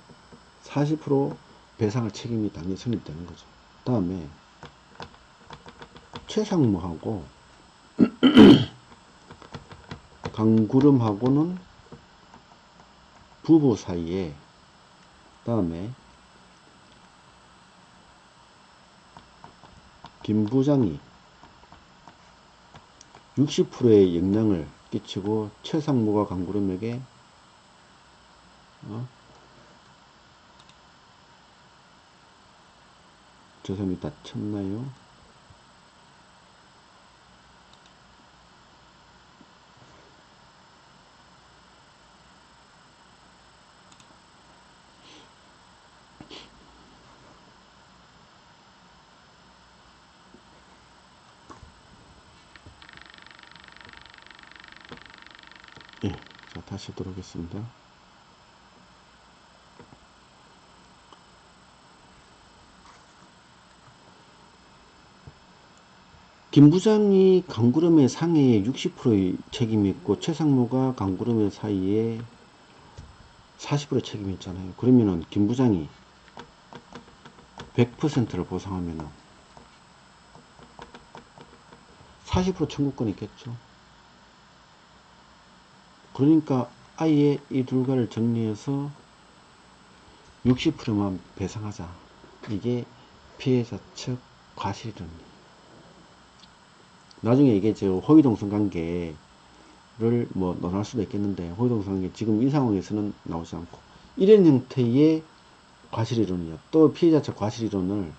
40% 배상할 책임이 당연히 성립되는 거죠. 다음에 최상무하고 강구름하고는 부부 사이에 다음에 김부장이 60%의 영향을 끼치고 최상무가 강구름에게 저 사람이 다쳤나요? 예, 자 다시 들어오겠습니다. 김부장이 강구름의 상해에 60%의 책임이 있고 최상무가 강구름의 사이에 40% 책임이 있잖아요. 그러면은 김부장이 100%를 보상하면은 40% 청구권이 있겠죠. 그러니까 아예 이 둘과를 정리해서 60%만 배상하자. 이게 피해자 측 과실이랍니다. 나중에 이게 저 호위동성 관계를 뭐 논할 수도 있겠는데 호위동성 관계 지금 이 상황에서는 나오지 않고 이런 형태의 과실이론이요. 또 피해자 측 과실이론을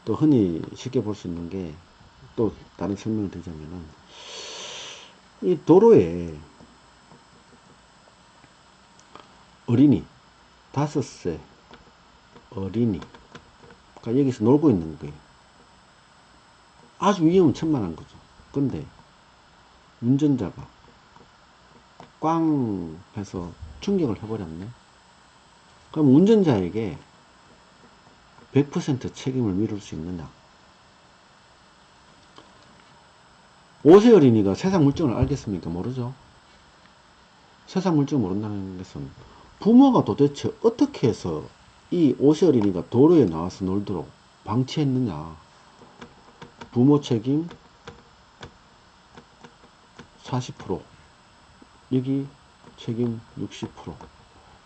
또 흔히 쉽게 볼 수 있는 게 또 다른 설명을 드리자면은 이 도로에 어린이 5세 어린이가 여기서 놀고 있는 거예요. 아주 위험천만한 거죠. 근데 운전자가 꽝 해서 충격을 해버렸네. 그럼 운전자에게 100% 책임을 미룰 수 있느냐? 5세 어린이가 세상 물정을 알겠습니까? 모르죠. 세상 물정을 모른다는 것은 부모가 도대체 어떻게 해서 이 5세 어린이가 도로에 나와서 놀도록 방치했느냐. 부모 책임 40%, 여기 책임 60%.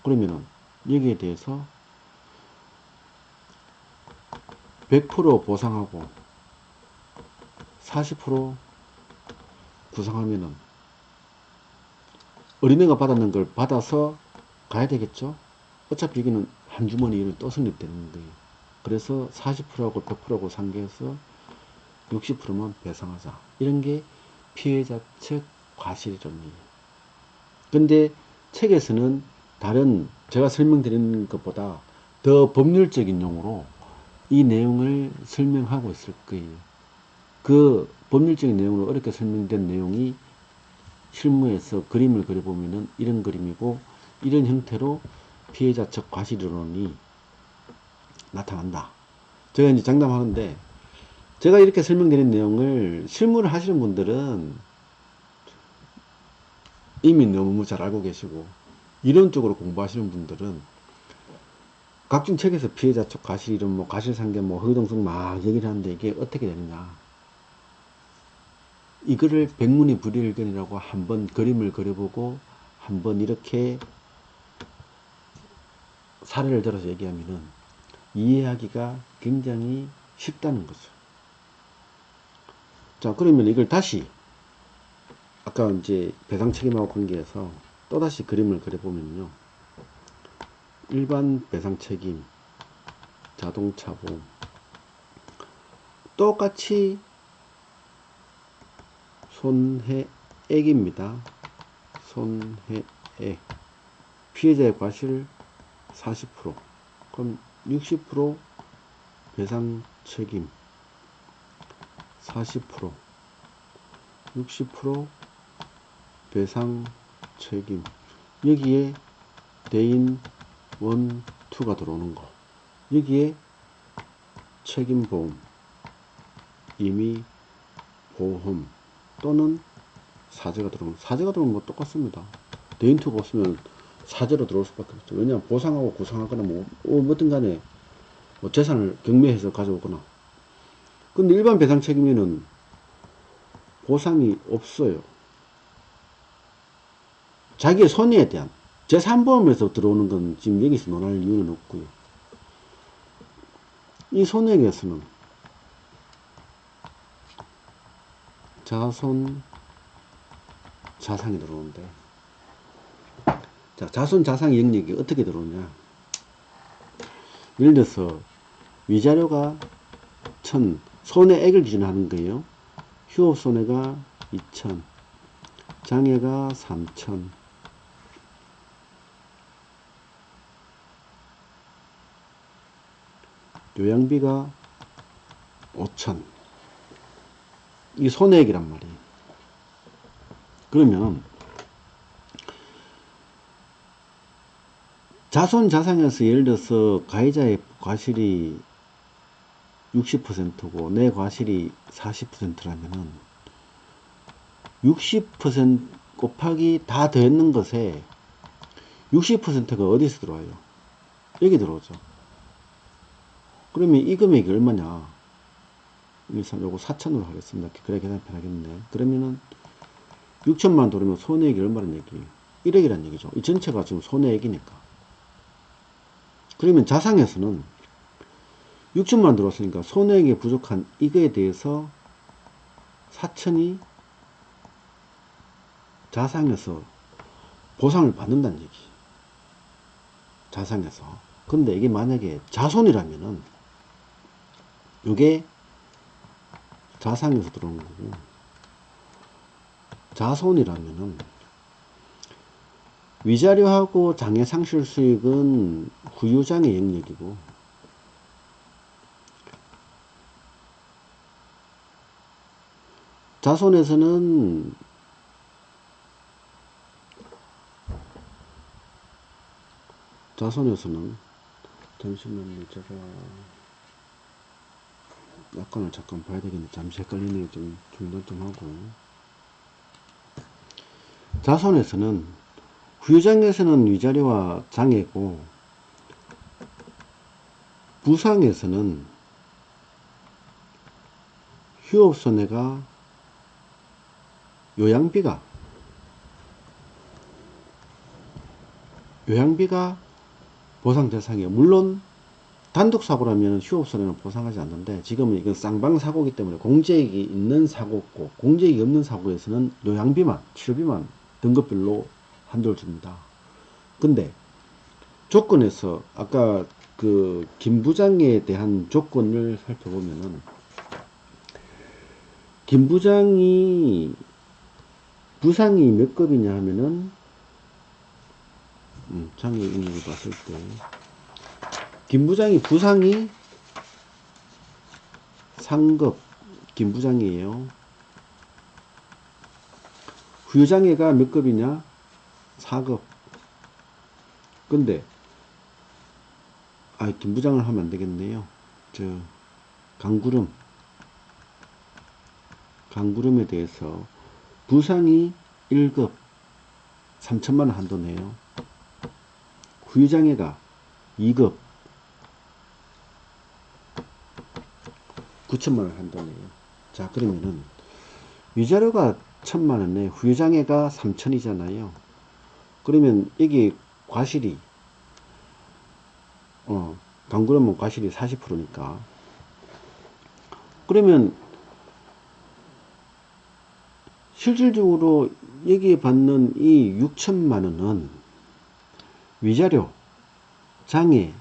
그러면은 여기에 대해서 100% 보상하고 40% 구상하면은 어린애가 받았는 걸 받아서 가야 되겠죠. 어차피 여기는 한 주머니 일은 또 성립되는 거예요. 그래서 40%하고 100%하고 상계해서 60%만 배상하자. 이런 게 피해자 측 과실이론이에요. 근데 책에서는 다른 제가 설명드리는 것보다 더 법률적인 용어로 이 내용을 설명하고 있을 거예요. 그 법률적인 내용으로 어렵게 설명된 내용이 실무에서 그림을 그려보면은 이런 그림이고 이런 형태로 피해자 측 과실이론이 나타난다. 제가 이제 장담하는데 제가 이렇게 설명드린 내용을 실무를 하시는 분들은 이미 너무 잘 알고 계시고 이론적으로 공부하시는 분들은 각종 책에서 피해자 측 과실이론, 뭐 과실상계, 뭐 허위동성 막 얘기를 하는데 이게 어떻게 되느냐. 이거를 백문이 불여일견이라고 한번 그림을 그려보고 한번 이렇게 사례를 들어서 얘기하면은 이해하기가 굉장히 쉽다는 거죠. 자, 그러면 이걸 다시 아까 이제 배상 책임하고 관계해서 또다시 그림을 그려보면요. 일반 배상 책임, 자동차 보험 똑같이 손해액입니다. 손해액. 피해자의 과실 40%. 그럼 60% 배상 책임 40% 60% 배상 책임. 여기에 대인 1, 2가 들어오는 거. 여기에 책임보험, 임의 보험 또는 사제가 들어오는 사제가 들어오는 거 똑같습니다. 대인 2가 없으면 사제로 들어올 수밖에 없죠. 왜냐하면 보상하고 구상하거나 뭐 뭐든 간에 뭐 재산을 경매해서 가져오거나. 근데 일반 배상 책임에는 보상이 없어요. 자기의 손해에 대한 제3보험에서 들어오는 건 지금 여기서 논할 이유는 없고요. 이 손해액에서는 자손 자상이 들어오는데, 자, 자손 자상 영역이 어떻게 들어오냐. 예를 들어서 위자료가 1000, 손해액을 기준하는 거예요. 휴업 손해가 2000, 장애가 3000, 요양비가 5000. 이 손해액이란 말이에요. 그러면 자손 자상에서 예를 들어서 가해자의 과실이 60%고 내 과실이 40%라면은 60% 곱하기 다 더했는 것에 60%가 어디서 들어와요? 여기 들어오죠. 그러면 이 금액이 얼마냐? 요거 4,000으로 하겠습니다. 그래 계산 편하겠네. 그러면은 6천만 들어오면 손해액이 얼마란 얘기예요? 1억이란 얘기죠. 이 전체가 지금 손해액이니까. 그러면 자상에서는 6천만 들어왔으니까 손해액이 부족한 이거에 대해서 4천이 자상에서 보상을 받는다는 얘기. 자상에서. 근데 이게 만약에 자손이라면은 이게 자상에서 들어오는 거고, 자손이라면은 위자료하고 장애 상실 수익은 후유장애 영역이고, 자손에서는 잠시만요. 제가 약관을 잠깐 봐야 되겠네. 잠시 헷갈리네요. 좀 중단 좀 하고. 자손에서는 후유장에서는 위자료와 장애고, 부상에서는 휴업손해가 요양비가 보상 대상이에요. 물론 단독 사고라면 휴업손해는 보상하지 않는데 지금은 이건 쌍방 사고이기 때문에 공제액이 있는 사고고 공제액이 없는 사고에서는 요양비만 치료비만 등급별로 한도를 줍니다. 근데 조건에서 아까 그 김 부장에 대한 조건을 살펴보면은 김 부장이 부상이 몇 급이냐 하면은 장애 인력을 봤을 때 김 부장이 부상이 상급 김 부장이에요. 후유장애가 몇 급이냐? 4급. 근데 김 부장을 하면 안 되겠네요. 강구름에 대해서 부상이 1급 3천만원 한도네요. 후유장애가 2급 9천만원 한도네요. 자, 그러면은 위자료가 1,000만원에 후유장애가 3천이잖아요. 그러면 이게 과실이 강구름은 과실이 40%니까 그러면 실질적으로 여기에 받는 이 6천만원은 위자료, 장애,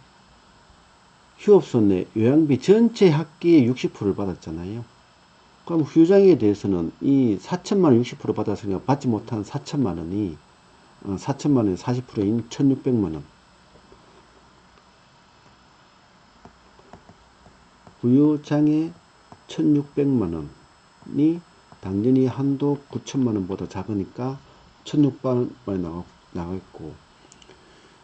휴업손해, 요양비 전체 학기의 60%를 받았잖아요. 그럼 후유장애에 대해서는 이 4천만원 60% 받았으니까 받지 못한 4천만원이 4천만원의 40%인 1,600만원. 후유장애 1,600만원이 당연히 한도 9천만원보다 작으니까 1,600만원이 나가있고,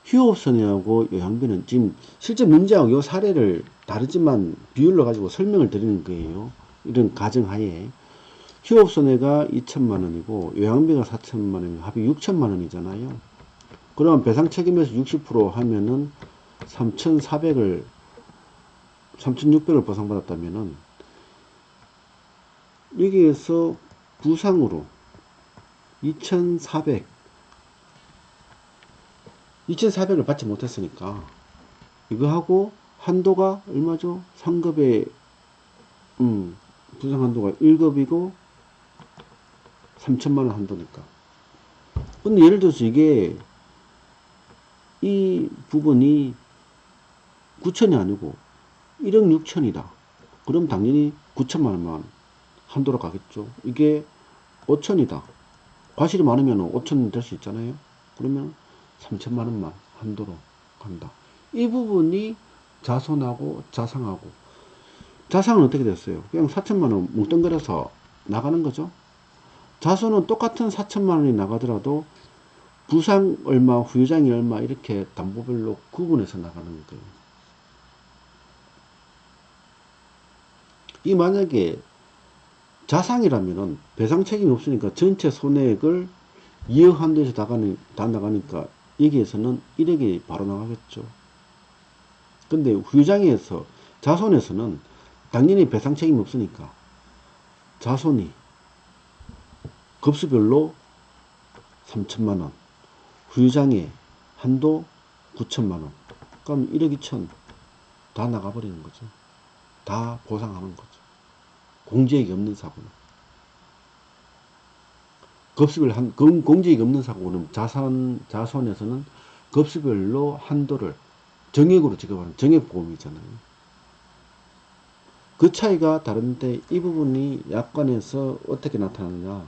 휴업손해하고 요양비는 지금 실제 문제하고 요 사례를 다르지만 비율로 가지고 설명을 드리는 거예요. 이런 가정하에 휴업손해가 2천만원이고 요양비가 4천만원이고 합이 6천만원이잖아요. 그러면 배상책임에서 60% 하면은 3,600을 보상받았다면은 여기에서 부상으로 2,400을 받지 못했으니까 이거하고 한도가 얼마죠? 상급의 부상 한도가 1급이고 3천만원 한도니까. 근데 예를 들어서 이게 이 부분이 9천이 아니고 1억 6천이다. 그럼 당연히 9천만원만 한도로 가겠죠. 이게 5천이다. 과실이 많으면 5천 될 수 있잖아요. 그러면 3천만원만 한도로 간다. 이 부분이 자손하고 자상하고, 자상은 어떻게 됐어요? 그냥 4천만원 뭉뚱그려서 나가는 거죠. 자손은 똑같은 4천만원이 나가더라도 부상 얼마, 후유장이 얼마 이렇게 담보별로 구분해서 나가는 거예요. 이 만약에 자상이라면은 배상 책임이 없으니까 전체 손해액을 2억 한도에서 다 나가니까 여기에서는 1억이 바로 나가겠죠. 근데 후유장애에서 자손에서는 당연히 배상 책임이 없으니까 자손이 급수별로 3천만원, 후유장애 한도 9천만원, 그럼 1억 2천 다 나가버리는 거죠. 다 보상하는 거죠. 공제액이 없는 사고는. 공제액이 없는 사고는 자손에서는 급수별로 한도를 정액으로 지급하는 정액보험이잖아요. 그 차이가 다른데 이 부분이 약관에서 어떻게 나타나느냐.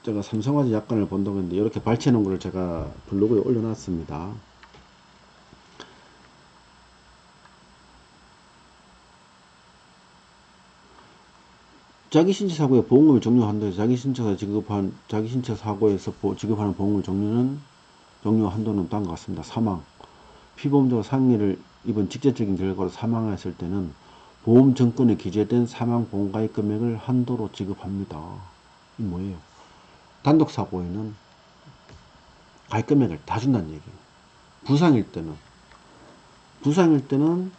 제가 삼성화재 약관을 본다고 했는데 이렇게 발췌해 놓은 걸 제가 블로그에 올려놨습니다. 자기신체 사고에 보험금을 종료한다 해서 자기신체 사고에서 지급하는 보험금 종료 한도는 다음과 같습니다. 사망. 피보험자가 상해를 입은 직접적인 결과로 사망했을 때는 보험 정권에 기재된 사망 보험가입 금액을 한도로 지급합니다. 이 뭐예요? 단독 사고에는 가입 금액을 다 준다는 얘기예요. 부상일 때는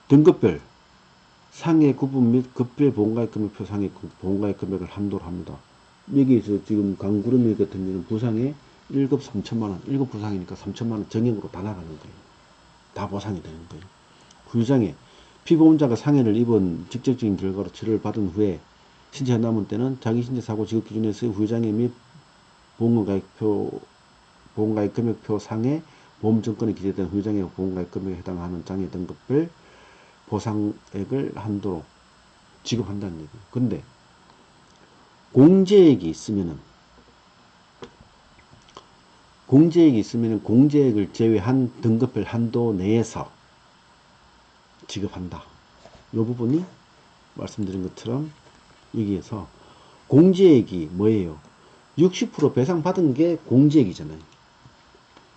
등급별 상해 구분 및 급별 보험가입 금액표 상해 보험가입 금액을 한도로 합니다. 여기에서 지금 강구름이 같은 경우는 부상에 1급 3천만원, 1급 부상이니까 3천만원 정액으로 다 나가는 거예요. 다 보상이 되는 거예요. 후유장애, 피보험자가 상해를 입은 직접적인 결과로 치료를 받은 후에 신체 남은 때는 자기 신체 사고 지급 기준에서의 후유장애 및 보험가입 금액표 상에 보험증권에 기재된 후유장애 보험가입 금액에 해당하는 장애 등급별 보상액을 한도로 지급한다는 얘기예요. 근데 공제액이 있으면은 공제액을 제외한 등급별 한도 내에서 지급한다. 이 부분이 말씀드린 것처럼 여기에서 공제액이 뭐예요? 60% 배상받은 게 공제액이잖아요.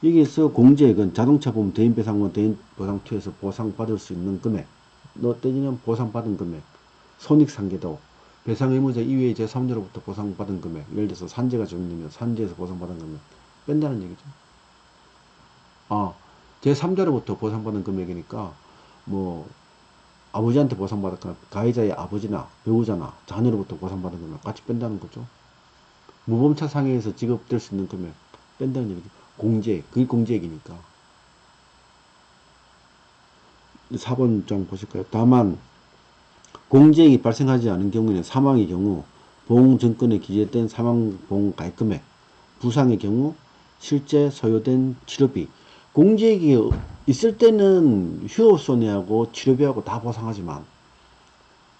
여기에서 공제액은 자동차 보험 대인배상원 대인보상2에서 보상받을 수 있는 금액, 따지면 보상받은 금액, 손익상계도, 배상의무자 이외의 제3자로부터 보상받은 금액, 예를 들어서 산재가 적용되면 산재에서 보상받은 금액 뺀다는 얘기죠. 제3자로부터 보상받은 금액이니까 뭐 아버지한테 보상받았거나 가해자의 아버지나 배우자나 자녀로부터 보상받은 금액 같이 뺀다는 거죠. 무보험차 상해에서 지급될 수 있는 금액 뺀다는 얘기죠. 공제액, 그게 공제액이니까. 4번 장 보실까요? 다만 공제액이 발생하지 않은 경우에는 사망의 경우 보험증권에 기재된 사망보험가입금액, 부상의 경우 실제 소요된 치료비, 공제액이 있을 때는 휴업손해하고 치료비하고 다 보상하지만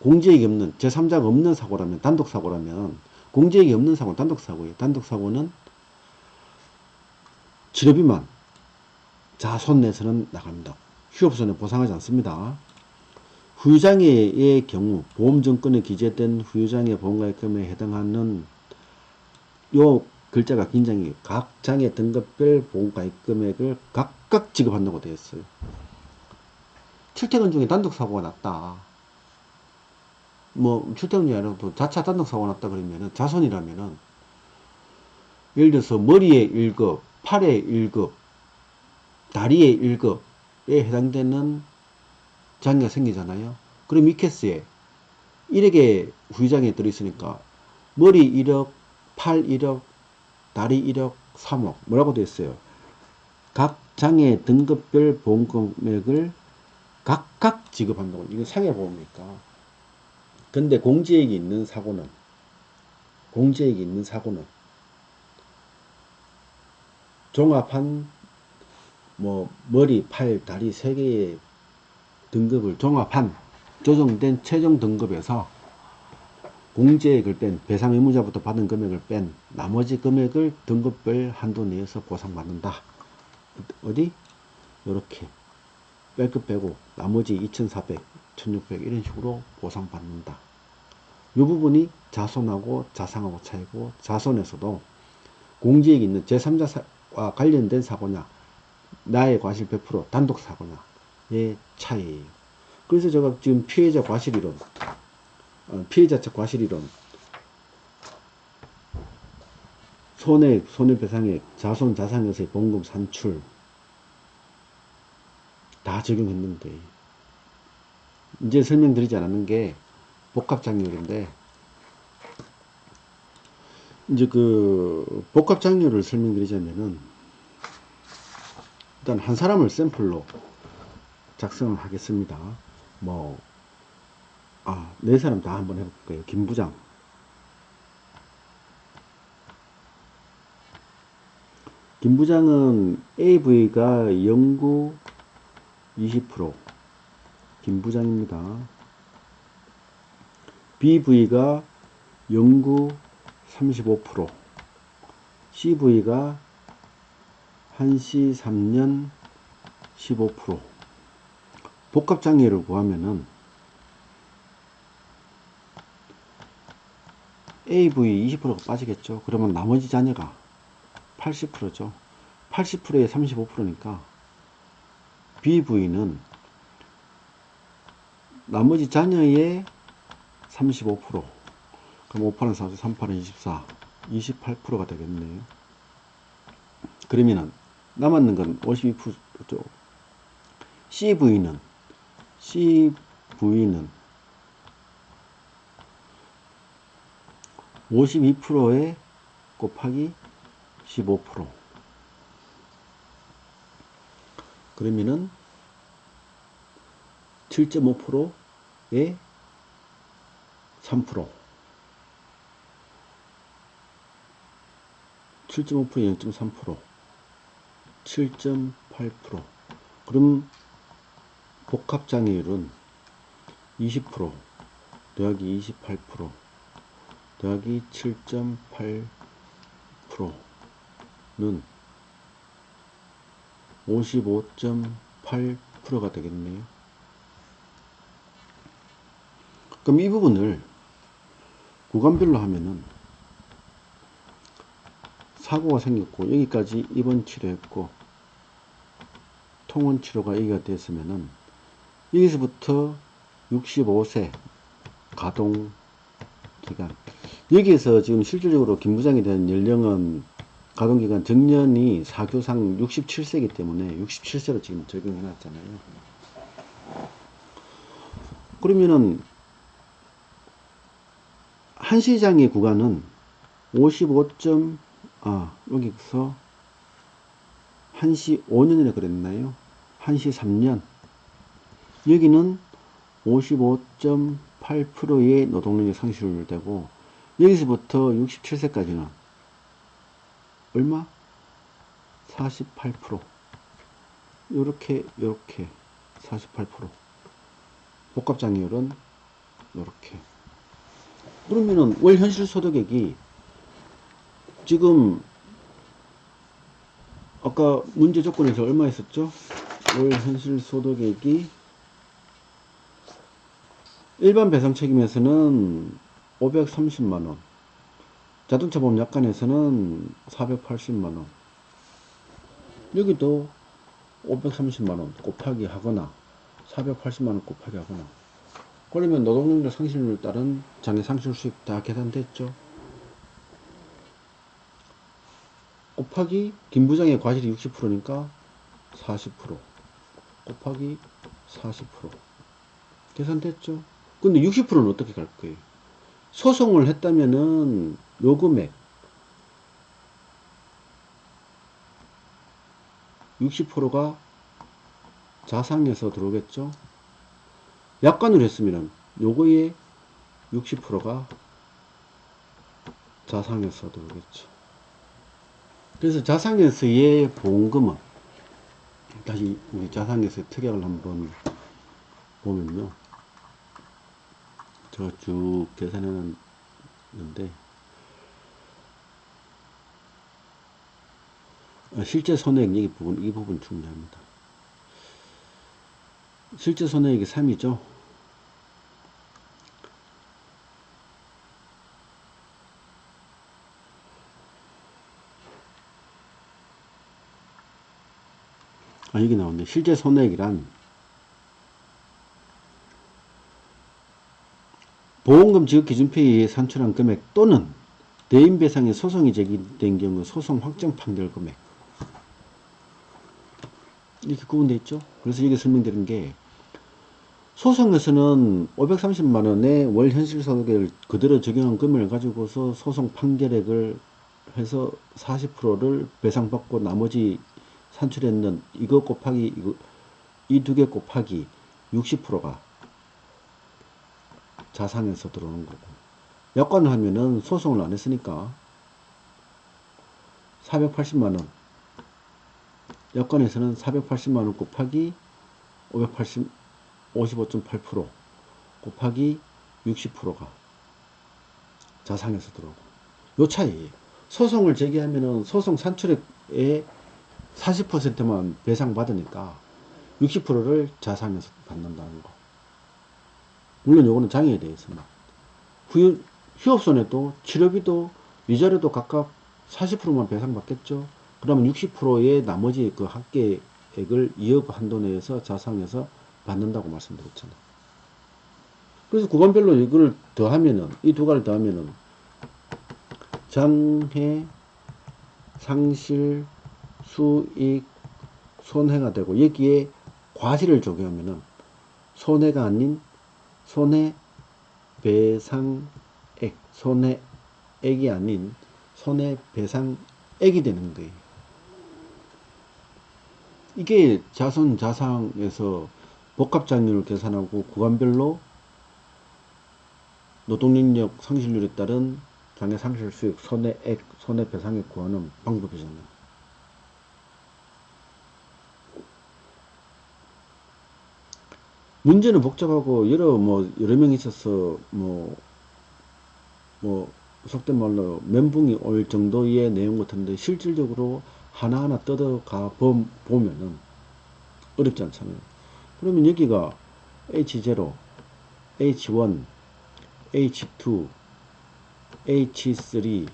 공제액이 없는 제3자가 없는 사고라면 단독사고라면 공제액이 없는 사고는 단독사고예요. 단독사고는 치료비만 자손 내에서는 나갑니다. 휴업손해 보상하지 않습니다. 후유장애의 경우 보험증권에 기재된 후유장애 보험가입금액에 해당하는 요 글자가 굉장히 각 장애 등급별 보험가입금액을 각각 지급한다고 되어 있어요. 출퇴근 중에 단독사고가 났다. 뭐 출퇴근 중에 아니라도 자차 단독사고가 났다 그러면은 자손이라면은 예를 들어서 머리에 1급, 팔에 1급, 다리에 1급에 해당되는 장애가 생기잖아요. 그럼 이 케이스에 1억의 후유장애 들어있으니까 머리 1억, 팔 1억, 다리 1억, 3억 뭐라고 되어 있어요? 각 장애 등급별 보험금액을 각각 지급한다고. 이거 상해보험이니까. 근데 공제액이 있는 사고는 종합한 뭐 머리, 팔, 다리 3개의 등급을 종합한 조정된 최종 등급에서 공제액을 뺀 배상의무자부터 받은 금액을 뺀 나머지 금액을 등급별 한도 내에서 보상받는다. 어디? 요렇게 뺄 것 빼고 나머지 2,400, 1,600 이런 식으로 보상받는다. 이 부분이 자손하고 자상하고 차이고, 자손에서도 공제액이 있는 제3자와 관련된 사고냐, 나의 과실 100% 단독 사고냐의 차이예요. 그래서 제가 지금 피해자 과실이론, 피해자 측 과실이론, 손해액, 손해배상액, 자손 자상에서의 보험금 산출 다 적용했는데 이제 설명드리지 않았는 게 복합장려인데, 이제 그 복합장려를 설명드리자면은 일단 한 사람을 샘플로 작성을 하겠습니다. 뭐, 네 사람 다 한번 해볼게요. 김부장. 김부장은 AV가 연구 20%. 김부장입니다. BV가 연구 35%. CV가 한시 3년 15%. 복합장애를 구하면은 AV 20%가 빠지겠죠. 그러면 나머지 자녀가 80%죠. 80%에 35%니까 BV는 나머지 자녀의 35%. 그럼 5팔은 4, 3팔은 24, 28%가 되겠네요. 그러면은 남았는 건 52%죠. CV는 52%에 곱하기 15%. 그러면은 7.5%에 3%. 7.5%에 0.3%. 7.8%. 그럼 복합장애율은 20% 더하기 28% 더하기 7.8%는 55.8%가 되겠네요. 그럼 이 부분을 구간별로 하면은 사고가 생겼고 여기까지 입원 치료했고 통원 치료가 여기가 됐으면은 여기서부터 65세 가동 기간, 여기에서 지금 실질적으로 김 부장에 대한 연령은 가동기간 정년이 사교상 67세이기 때문에 67세로 지금 적용해 놨잖아요. 그러면은 한시장애 구간은 55. 여기서 한시 5년이라 그랬나요? 한시 3년. 여기는 55.8%의 노동력이 상실되고 여기서부터 67세까지는 얼마? 48%. 요렇게 48%. 복합장애율은 요렇게. 그러면은 월 현실 소득액이 지금 아까 문제 조건에서 얼마 있었죠? 월 현실 소득액이 일반 배상 책임에서는 530만원, 자동차 보험 약관에서는 480만원, 여기도 530만원 곱하기 하거나 480만원 곱하기 하거나, 그러면 노동력률 상실률 따른 장애 상실 수익 다 계산됐죠? 곱하기 김부장의 과실이 60%니까 40% 곱하기 40% 계산됐죠? 근데 60%는 어떻게 갈 거예요? 소송을 했다면은 요 금액 60%가 자상에서 들어오겠죠? 약관으로 했으면은 요거의 60%가 자상에서 들어오겠죠. 그래서 자상에서의 보험금은 다시 우리 자상에서의 특약을 한번 보면요. 저 쭉 계산했는데 실제 손해액 이 부분 중요합니다. 실제 손해액이 3이죠. 여기 나오네. 실제 손해액이란 보험금 지급 기준표에 의해 산출한 금액 또는 대인배상의 소송이 제기된 경우 소송 확정 판결 금액, 이렇게 구분되어 있죠. 그래서 여기 설명드린 게 소송에서는 530만원의 월 현실소득을 그대로 적용한 금액을 가지고서 소송 판결액을 해서 40%를 배상받고 나머지 산출했는 이거 곱하기 이거, 이 두 개 곱하기 60%가 자산에서 들어오는 거고, 약관을 하면은 소송을 안 했으니까 480만원, 약관에서는 480만원 곱하기 55.8% 곱하기 60%가 자상에서 들어오고, 요 차이. 소송을 제기하면은 소송 산출액의 40%만 배상받으니까 60%를 자상에서 받는다는 거. 물론 요거는 장애에 대해서만. 휴업손해도 치료비도 위자료도 각각 40%만 배상받겠죠. 그러면 60%의 나머지 그 합계액을 2억 한도 내에서 자상에서 받는다고 말씀드렸잖아요. 그래서 구간별로 이걸 더하면은, 이 두 가지를 더하면은 장해, 상실, 수익, 손해가 되고, 여기에 과실을 적용하면은 손해가 아닌 손해배상액, 손해액, 손해액이 아닌 손해배상액이 되는 거예요. 이게 자손자상에서 복합장려를 계산하고 구간별로 노동능력 상실률에 따른 장래 상실수익 손해액, 손해배상액 구하는 방법이잖아요. 문제는 복잡하고 여러 명이 있어서 속된 말로 멘붕이 올 정도의 내용 같은데 실질적으로 하나하나 뜯어가 보면은 어렵지 않잖아요. 그러면 여기가 H0, H1, H2, H3,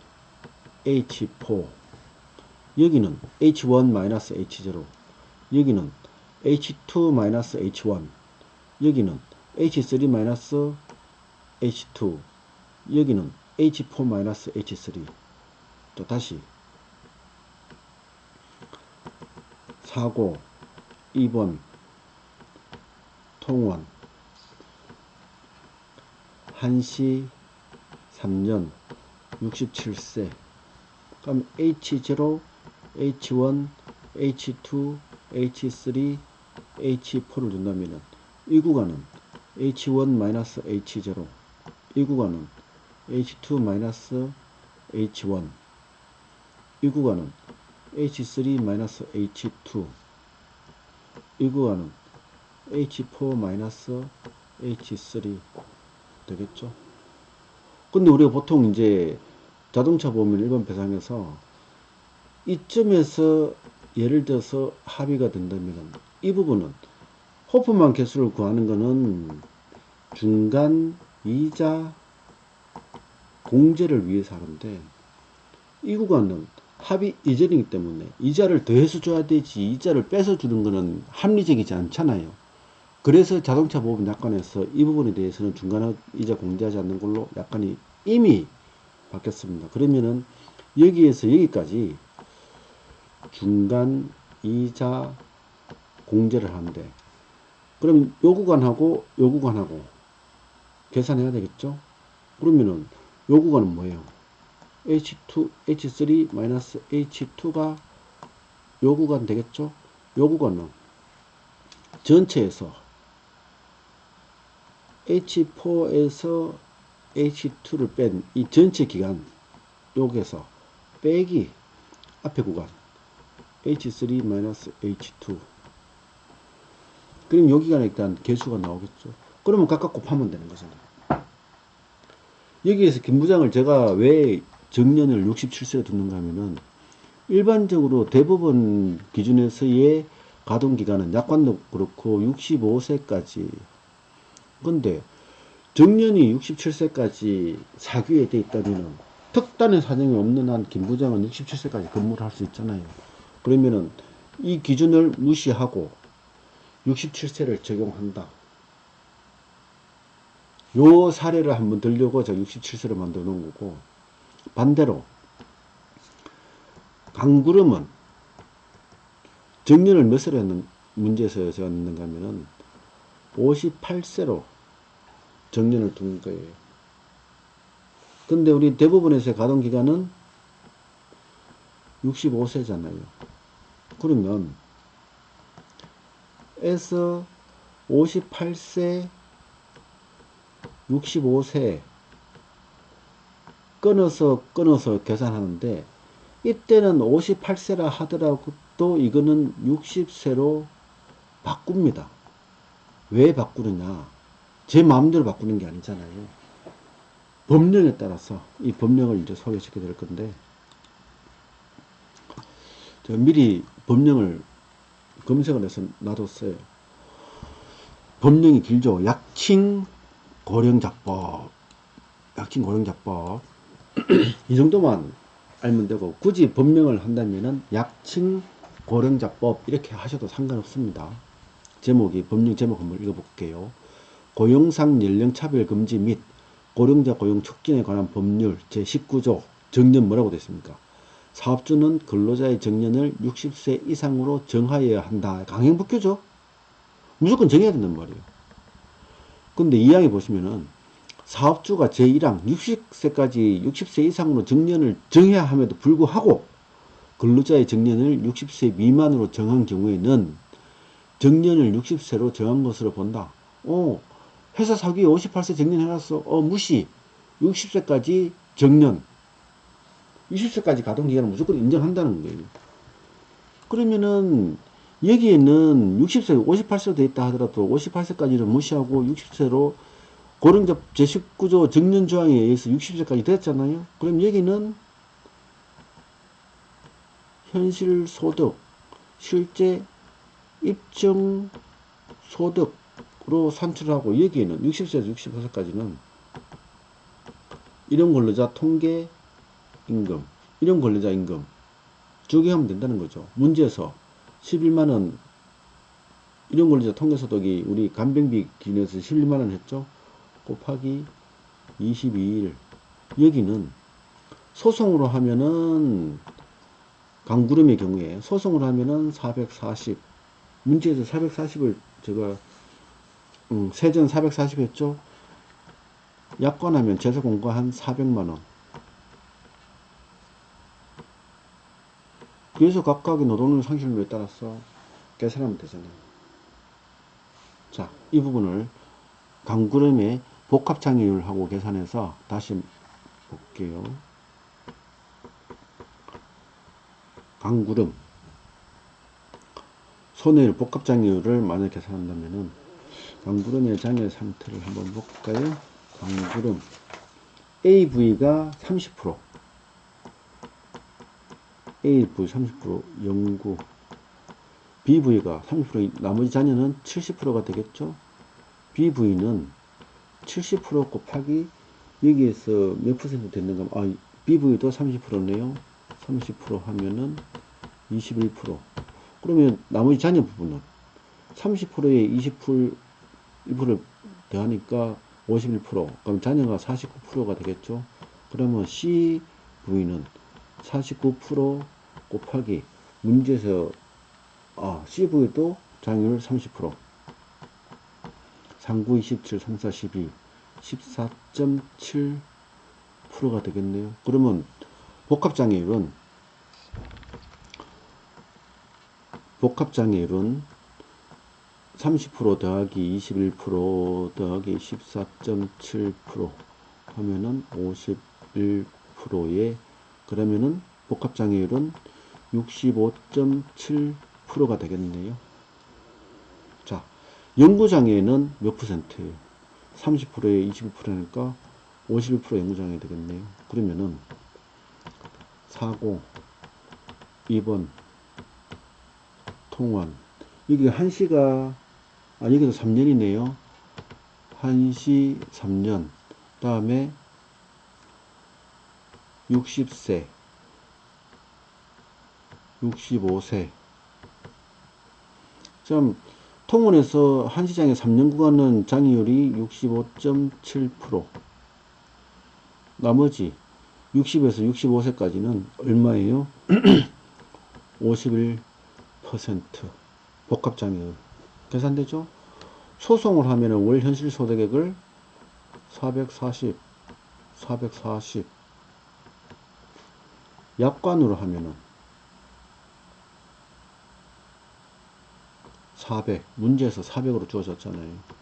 H4, 여기는 H1-H0, 여기는 H2-H1, 여기는 H3-H2, 여기는 H4-H3. 또 다시 사고, 입원, 통원, 한시, 3년, 67세. 그럼 H0, H1, H2, H3, H4를 준다면은 이 구간은 H1-H0, 이 구간은 H2-H1, 이 구간은 H3-H2, 이 구간은 H4-H3 되겠죠? 근데 우리가 보통 이제 자동차 보면 일반 배상에서 이점에서 예를 들어서 합의가 된다면 이 부분은 호프만 개수를 구하는 거는 중간 이자 공제를 위해서 하는데 이 구간은 합의 이전이기 때문에 이자를 더해서 줘야 되지 이자를 빼서 주는 거는 합리적이지 않잖아요. 그래서 자동차 보험 약관에서 이 부분에 대해서는 중간 이자 공제하지 않는 걸로 약관이 이미 바뀌었습니다. 그러면은 여기에서 여기까지 중간 이자 공제를 하는데 그럼 요 구간하고 요 구간하고 계산해야 되겠죠? 그러면은 요 구간은 뭐예요? H2, H3-H2가 요 구간 되겠죠? 요 구간은 전체에서 H4에서 H2를 뺀 이 전체 기간 여기에서 빼기 앞에 구간 H3-H2 그럼 여기가 일단 개수가 나오겠죠. 그러면 각각 곱하면 되는 거잖아요. 여기에서 김 부장을 제가 왜 정년을 67세로 두는가 하면은 일반적으로 대법원 기준에서의 가동기간은 약관도 그렇고 65세까지 근데 정년이 67세까지 사규에 돼 있다면은 특단의 사정이 없는 한 김 부장은 67세까지 근무를 할 수 있잖아요. 그러면은 이 기준을 무시하고 67세를 적용한다. 요 사례를 한번 들려고 제가 67세를 만들어 놓은 거고 반대로 강구름은 정년을 몇 세로 했는 문제에서 제가 넣는가 하면은 58세로 정년을 둔 거예요. 근데 우리 대법원에서의 가동기간은 65세잖아요. 그러면 에서 58세 65세 끊어서 계산하는데 이때는 58세라 하더라도 이거는 60세로 바꿉니다. 왜 바꾸느냐? 제 마음대로 바꾸는 게 아니잖아요. 법령에 따라서 이 법령을 이제 소개시켜 드릴 건데 제가 미리 법령을 검색을 해서 놔뒀어요. 법령이 길죠. 약칭 고령자법 이 정도만 알면 되고 굳이 법령을 한다면은 약칭 고령자법 이렇게 하셔도 상관없습니다. 제목이 법령 제목 한번 읽어볼게요. 고용상 연령차별 금지 및 고령자 고용 촉진에 관한 법률 제19조 정년 뭐라고 되어 있습니까? 사업주는 근로자의 정년을 60세 이상으로 정하여야 한다. 강행법규죠. 무조건 정해야 된단 말이에요. 근데 이항에 보시면은 사업주가 제1항 60세까지 60세 이상으로 정년을 정해야 함에도 불구하고 근로자의 정년을 60세 미만으로 정한 경우에는 정년을 60세로 정한 것으로 본다. 회사 사기에 58세 정년 해놨어. 무시. 60세까지 정년. 20세까지 가동기간을 무조건 인정한다는 거예요. 그러면은 여기에는 60세, 58세로 되어 있다 하더라도 58세까지를 무시하고 60세로 고령자 제19조 정년조항에 의해서 60세까지 됐잖아요. 그럼 여기는 현실 소득, 실제 입증 소득으로 산출하고 여기에는 60세에서 65세까지는 이런 근로자 통계 임금, 이런 근로자 임금 적용하면 된다는 거죠. 문제에서 11만원 이런 근로자 통계소득이 우리 간병비 기준에서 11만원 했죠. 곱하기 22일 여기는 소송으로 하면은 강구름의 경우에 소송을 하면은 440 문제에서 440을 제가 세전 440 했죠. 약관하면 재소공고 한 400만원. 그래서 각각의 노동력 상실률에 따라서 계산하면 되잖아요. 자, 이 부분을 강구름의 복합장애율하고 계산해서 다시 볼게요. 강구름 손해율 복합장애율을 만약 계산한다면은 강구름의 장애 상태를 한번 볼까요? 강구름 AV가 30% AV 30% 영구 BV가 30% 나머지 자녀는 70%가 되겠죠. BV는 70% 곱하기 여기에서 몇 퍼센트 됐는가? BV도 30%네요. 30% 하면은 21%. 그러면 나머지 자녀 부분은 30%에 20% 더하니까 51%. 그럼 자녀가 49%가 되겠죠. 그러면 CV는 49% 곱하기 문제에서 CV도 장애율 30%. 39, 27, 34, 12, 14.7%가 되겠네요. 그러면 복합장애율은 30% 더하기 21% 더하기 14.7% 하면은 51%에 그러면은 복합장애율은 65.7%가 되겠네요. 자, 영구장애는 몇 퍼센트예요? 30%에 21%니까 51% 영구장애 되겠네요. 그러면은 40 2번 통원 여기 한시가 여기도 3년이네요. 한시 3년 다음에 60세 65세 좀 통원에서 한시장애 3년 구간은 장애율이 65.7% 나머지 60에서 65세까지는 얼마예요? 51% 복합장애율 계산되죠? 소송을 하면은 월 현실 소득액을 440 약관으로 하면은 400 문제에서 400으로 주어졌잖아요.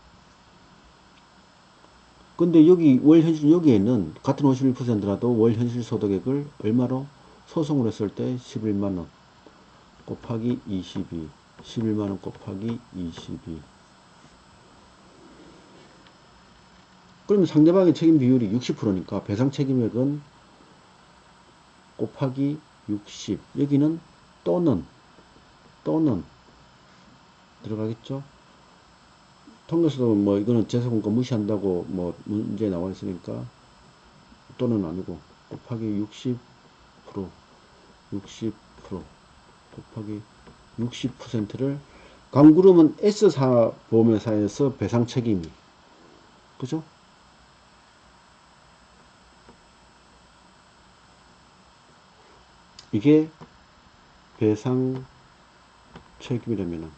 근데 여기 월 현실 여기에는 같은 51%라도 월 현실 소득액을 얼마로 소송을 했을 때 11만원 곱하기 22 11만원 곱하기 22 그러면 상대방의 책임 비율이 60%니까 배상 책임액은 곱하기 60 여기는 또는 들어가겠죠. 통계에서도 뭐 이거는 재소공고 무시한다고 뭐 문제에 나와 있으니까 또는 아니고 곱하기 60% 곱하기 60%를 강구름은 S사 보험회사에서 배상 책임이 그죠? 이게 배상 책임이라면은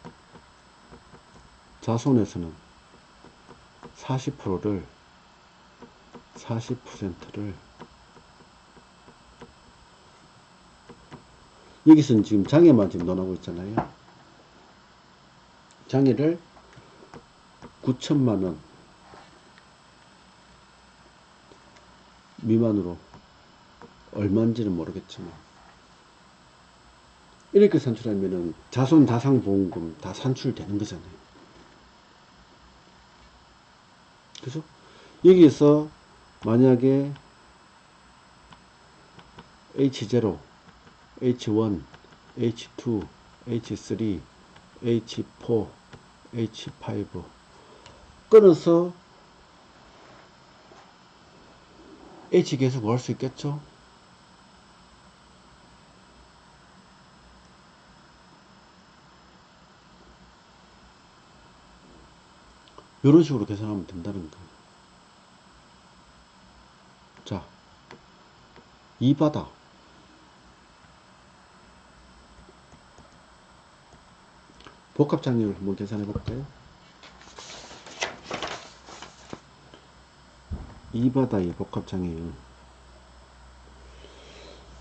자손에서는 40%를 40%를 여기서는 지금 장애만 지금 논하고 있잖아요. 장애를 9천만원 미만으로 얼마인지는 모르겠지만 이렇게 산출하면은 자손자산보험금 다 산출되는 거잖아요. 그죠? 여기에서 만약에 H0, H1, H2, H3, H4, H5 끊어서 H 계속 올 수 있겠죠? 이런 식으로 계산하면 된다는 거예요. 자, 2바다 복합장애율 한번 계산해 볼까요? 2바다의 복합장애율,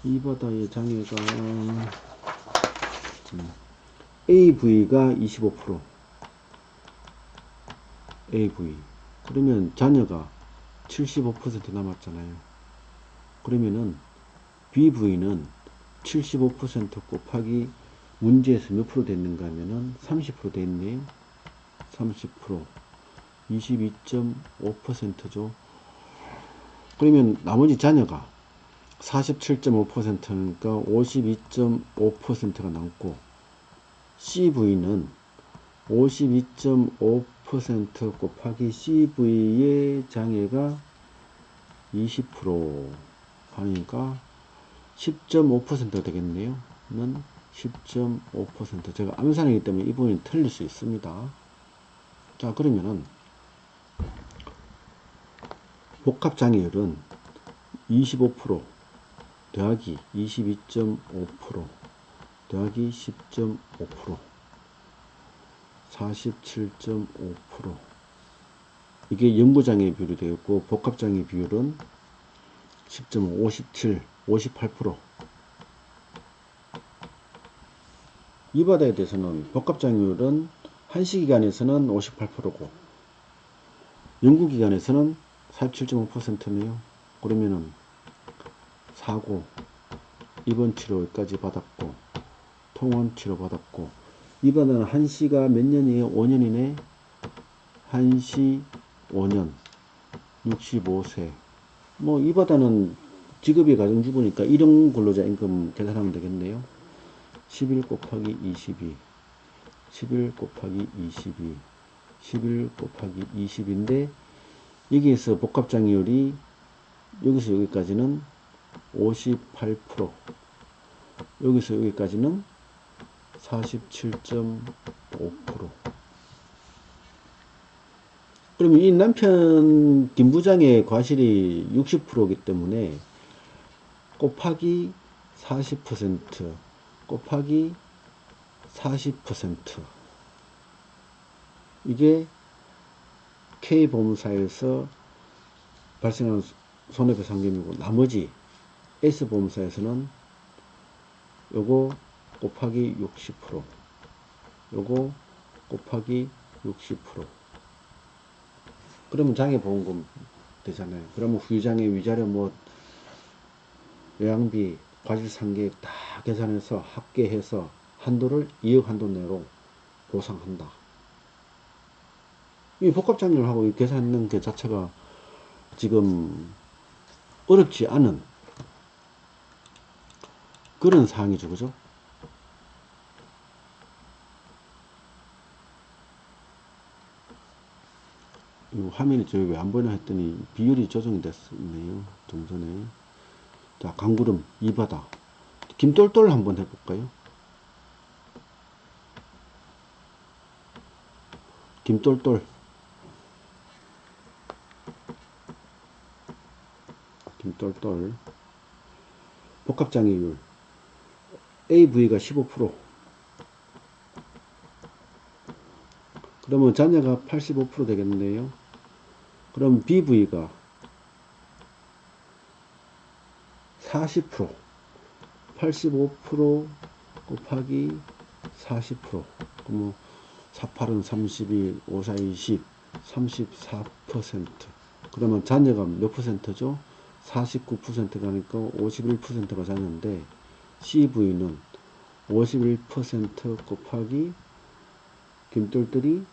2바다의 장애가 AV가 25%, AV 그러면 자녀가 75% 남았잖아요. 그러면은 BV는 75% 곱하기 문제에서 몇 프로 됐는가 하면은 30% 됐네요. 30% 22.5%죠. 그러면 나머지 자녀가 47.5%니까 52.5%가 남고 CV는 52.5% 곱하기 CV의 장애가 20% 하니까 10.5% 되겠네요. 는 10.5%. 제가 암산이기 때문에 이 부분이 틀릴 수 있습니다. 자, 그러면은 복합장애율은 25% 더하기 22.5% 더하기 10.5% 47.5% 이게 영구장애 비율이 되겠고 복합장애 비율은 10.5, 57, 58%. 이 바다에 대해서는 복합장애율은 한시기간에서는 58%고 영구기간에서는 47.5%네요. 그러면은 사고, 입원 치료까지 받았고 통원 치료 받았고 이 바다는 한시가 몇 년이에요? 5년이네. 한시 5년 65세 뭐 이 바다는 직업이 가정주부니까 일용 근로자 임금 계산하면 되겠네요. 11 곱하기 22 11 곱하기 22 11 곱하기 20인데 여기에서 복합장애율이 여기서 여기까지는 58% 여기서 여기까지는 47.5%. 그러면 이 남편 김부장의 과실이 60%이기 때문에 곱하기 40% 곱하기 40% 이게 K보험사에서 발생하는 손해배상금이고 나머지 S보험사에서는 요거 곱하기 60% 요거 곱하기 60% 그러면 장애보험금 되잖아요. 그러면 후유장애, 위자료, 뭐 요양비, 과실상계액 다 계산해서 합계해서 한도를 2억 한도 내로 보상한다. 이 복합장애율하고 이 계산하는 게 자체가 지금 어렵지 않은 그런 사항이죠. 그죠? 이 화면이 저 왜 안 보이나 했더니 비율이 조정이 됐네요. 좀 전에. 자, 강구름, 이바다. 김똘똘 한번 해볼까요? 김똘똘. 김똘똘. 복합장애율. AV가 15%. 그러면 자녀가 85% 되겠네요. 그럼 BV가 40%, 85% 곱하기 40%. 그럼 48은 32, 54, 20, 34%. 그러면 잔여가 몇 퍼센트죠? 49%가니까 51%가 잔여인데, CV는 51% 곱하기 김돌들이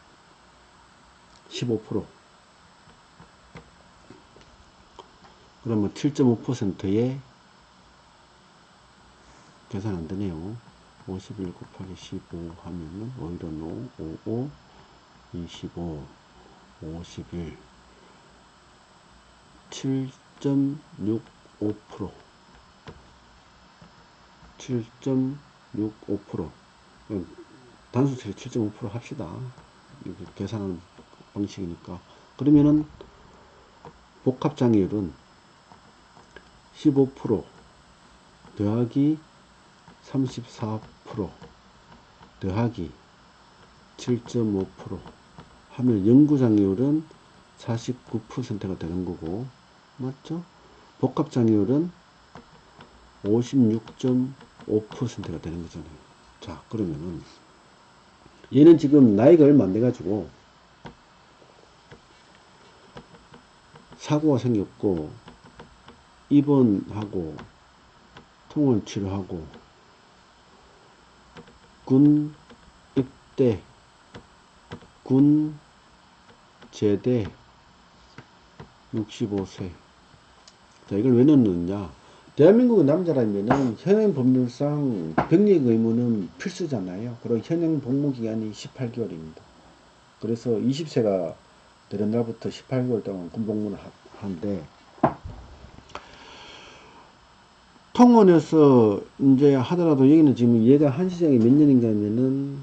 15%. 그러면 7.5%에 계산 안 되네요. 51 곱하기 15 하면은 오히려 55, 25, 51, 7.65%, 7.65%. 단수 처리 7.5% 합시다. 이렇게 계산하는 방식이니까. 그러면은 복합장애율은 15% 더하기 34% 더하기 7.5% 하면 연구장애율은 49%가 되는 거고, 맞죠? 복합장애율은 56.5%가 되는 거잖아요. 자, 그러면은 얘는 지금 나이가 얼마 안 돼가지고 사고가 생겼고 입원하고 통원 치료하고 군 입대, 군 제대, 65세. 자, 이걸 왜 넣느냐? 대한민국의 남자라면은 현행 법률상 병력 의무는 필수잖아요. 그리고 현행 복무 기간이 18개월입니다. 그래서 20세가 되는 날부터 18개월 동안 군복무를 하는데, 통원에서 이제 하더라도 여기는 지금 얘가 한시장이 몇 년인가 하면은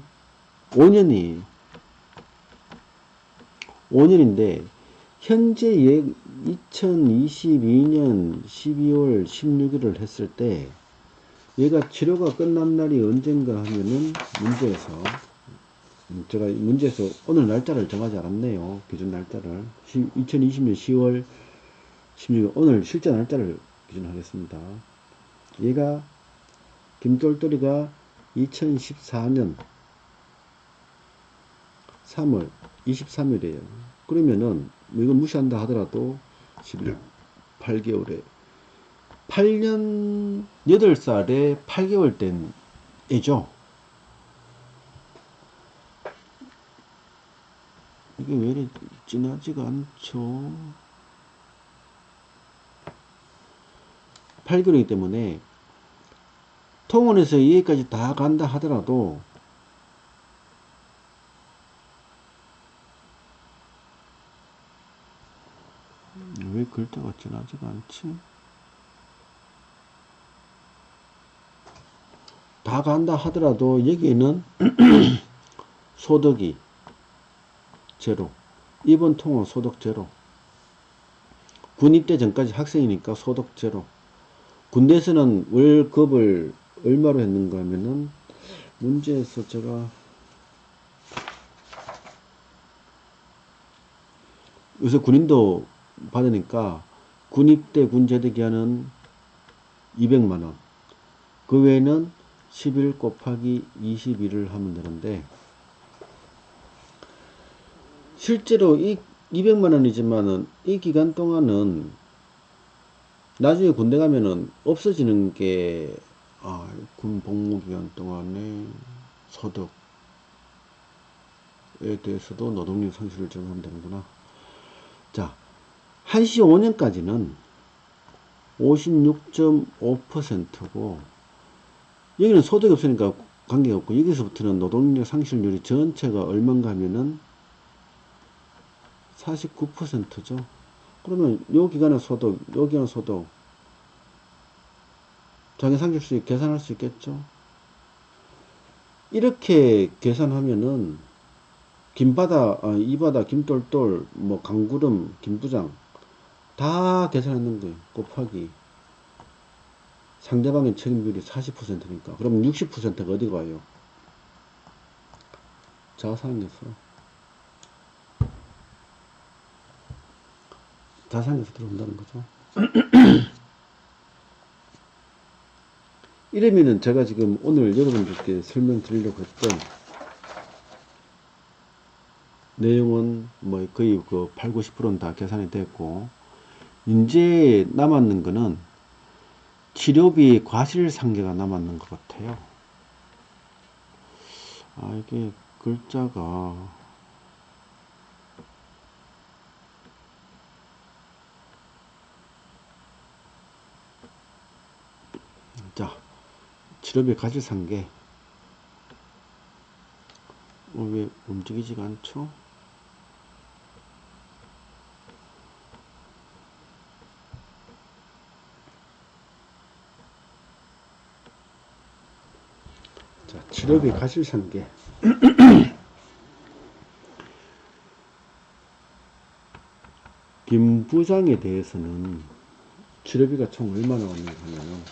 5년인데 현재 2022년 12월 16일을 했을 때 얘가 치료가 끝난 날이 언젠가 하면은 문제에서 오늘 날짜를 정하지 않았네요. 기준 날짜를 2020년 10월 16일 오늘 실제 날짜를 기준하겠습니다. 얘가 김똘똘이가 2014년 3월 23일이에요. 그러면은 이건 무시한다 하더라도 11월 8개월에 8년 8살에 8개월 된 애죠. 이게 왜 이렇게 진하지가 않죠? 8개월이기 때문에 통원에서 여기까지 다 간다 하더라도 왜 글자가 진하지가 않지? 다 간다 하더라도 여기는 소득이 제로, 입원 통원 소득 제로, 군 입대 전까지 학생이니까 소득 제로. 군대에서는 월급을 얼마로 했는가 하면은 문제에서 제가 요새 군인도 받으니까 군 입대 군 제대 기간은 200만원, 그 외에는 11 곱하기 21을 하면 되는데, 실제로 이 200만원이지만은 이 기간 동안은 나중에 군대 가면은 없어지는 게, 군 복무 기간 동안의 소득에 대해서도 노동력 상실을 적용하면 되는구나. 자, 한시 5년까지는 56.5%고, 여기는 소득이 없으니까 관계가 없고, 여기서부터는 노동력 상실률이 전체가 얼마인가 하면은 49%죠. 그러면 요 기간의 소득, 요 기간 소득, 장애상실수익 계산할 수 있겠죠. 이렇게 계산하면은 김바다, 이바다, 김똘똘, 뭐 강구름, 김부장 다 계산하는 거예요. 곱하기 상대방의 책임률이 40%니까. 그럼 60%가 어디 가요? 자산에서 들어온다는 거죠. 이러면은 제가 지금 오늘 여러분들께 설명드리려고 했던 내용은 뭐 거의 그 8, 90%는 다 계산이 됐고, 이제 남았는 거는 치료비 과실상계가 남았는 것 같아요. 아, 이게 글자가 자, 치료비 과실상계 왜 움직이지가 않죠? 자, 치료비 과실상계 김 부장에 대해서는 치료비가 총 얼마나 왔는가 하면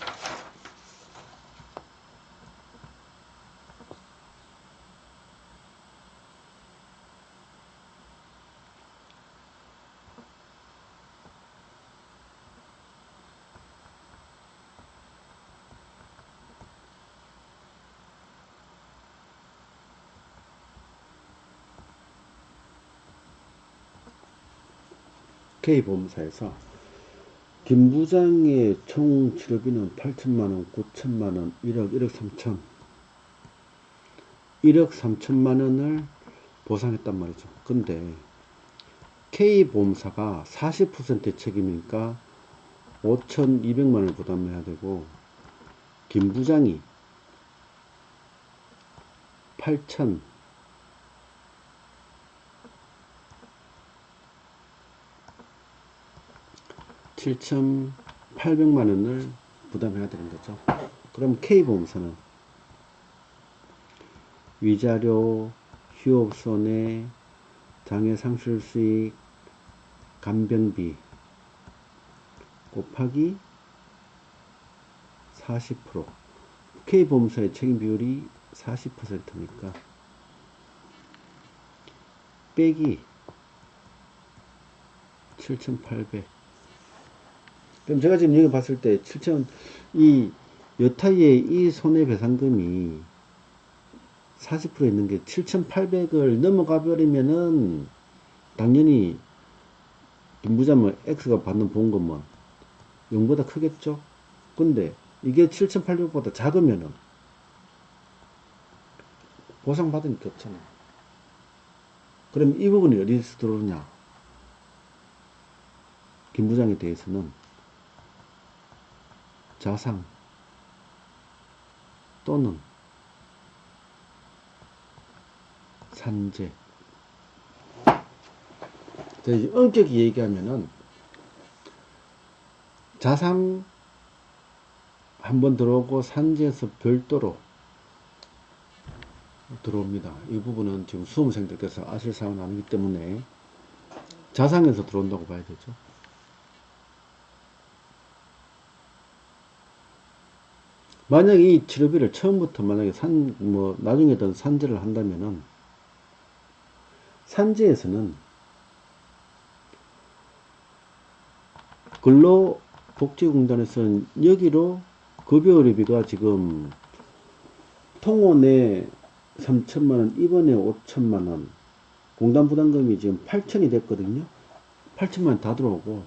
K보험사에서 김 부장의 총 치료비는 8천만원, 9천만원, 1억, 1억 3천 1억 3천만원을 보상했단 말이죠. 근데 K보험사가 40% 책임이니까 5,200만원을 부담해야 되고, 김 부장이 8천 7,800만원을 부담해야 되는 거죠. 그럼 K보험사는 위자료, 휴업손해, 장애상실수익, 간병비 곱하기 40%. K보험사의 책임 비율이 40%니까 빼기 7,800. 그럼 제가 지금 여기 봤을 때 7천, 이 여타의 이 손해배상금이 40% 있는 게 7,800을 넘어가 버리면은 당연히 김부자면 X가 받는 보험금은 0보다 크겠죠. 근데 이게 7,800보다 작으면은 보상받은 게 없잖아. 그럼 이 부분이 어디서 들어오느냐? 김부장에 대해서는 자상 또는 산재. 엄격히 얘기하면은 자상 한번 들어오고 산재에서 별도로 들어옵니다. 이 부분은 지금 수험생들께서 아실 사항은 아니기 때문에 자상에서 들어온다고 봐야 되죠. 만약에 이 치료비를 처음부터 만약에 나중에든 산재를 한다면은 산재에서는 근로복지공단에서는 여기로 급여의료비가 지금 통원에 3천만원, 입원에 5천만원, 공단부담금이 지금 8천이 됐거든요. 8천만원 다 들어오고,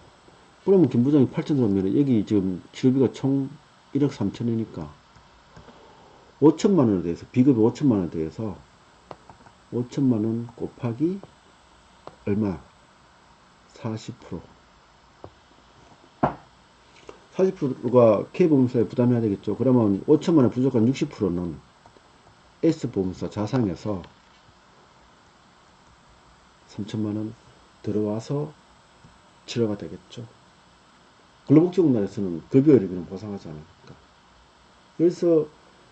그러면 김부장이 8천 들어오면 여기 지금 치료비가 총 1억 3천이니까 5천만원에 대해서, 비급이 5천만원에 대해서 5천만원 곱하기 얼마? 40%. 40%가 K보험사에 부담해야 되겠죠. 그러면 5천만원 부족한 60%는 S보험사 자상에서 3천만원 들어와서 치료가 되겠죠. 근로복지공단에서는 급여의료비는 보상하지 않으니까. 그래서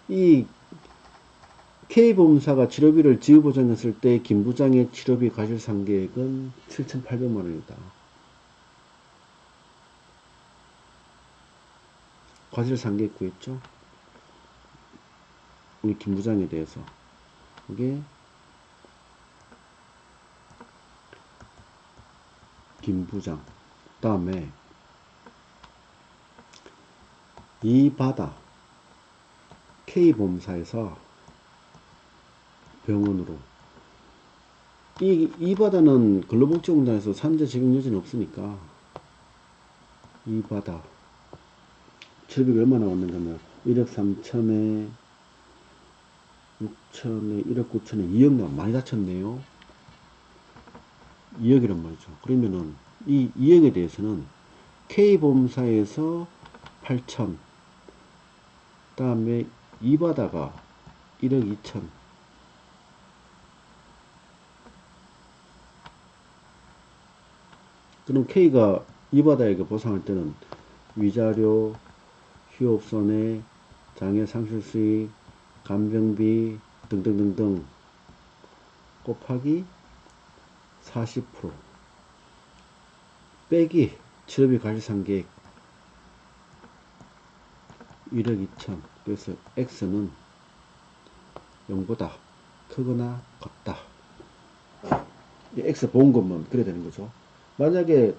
이 K보험사가 치료비를 지급보장했을 때 김부장의 치료비 과실상계액은 7,800만원이다. 과실상계액 구했죠? 우리 김부장에 대해서. 이게 김부장. 그 다음에 이바다 K보험사에서 병원으로 이 바다는 근로복지공단에서 산재 적용 여지는 없으니까 이 바다 취업이 얼마나 왔는가 하면 1억 3천에 6천에 1억 9천에 2억 나 많이 다쳤네요. 2억이란 말이죠. 그러면은 이 2억에 대해서는 K보험사에서 8천, 다음에 이 바다가 1억 2천, 그럼 K가 이 바다에게 보상할 때는 위자료, 휴업손해, 장애 상실수익, 간병비 등등등등 곱하기 40% 빼기 치료비 과실상계액 1억 2천. 그래서 X는 0보다 크거나 같다. X 본 것만 그래야 되는 거죠. 만약에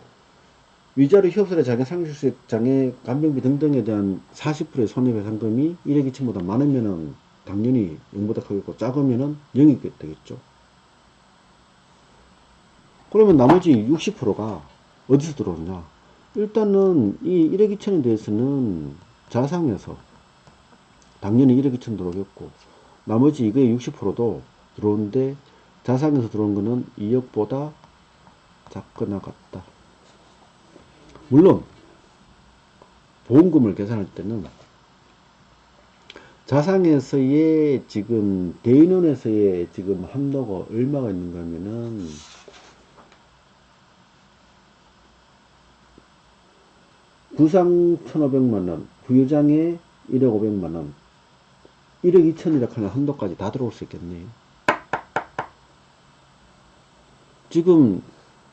위자료, 휴업손해, 장애 상실수익, 장애 간병비 등등에 대한 40%의 손해배상금이 1억 2천보다 많으면은 당연히 0보다 크겠고 작으면은 0이 되겠죠. 그러면 나머지 60%가 어디서 들어오느냐? 일단은 이 1억 2천에 대해서는 자상에서 당연히 1억 2천 들어오겠고, 나머지 이거의 60%도 들어오는데 자상에서 들어온 거는 2억보다 작거나 같다. 물론 보험금을 계산할 때는 자상에서의 지금 대인원에서의 지금 한도가 얼마가 있는가 하면은 부상 1,500만원, 부유장애 1억 500만원, 1억 2천이라 하는 한도까지 다 들어올 수 있겠네요. 지금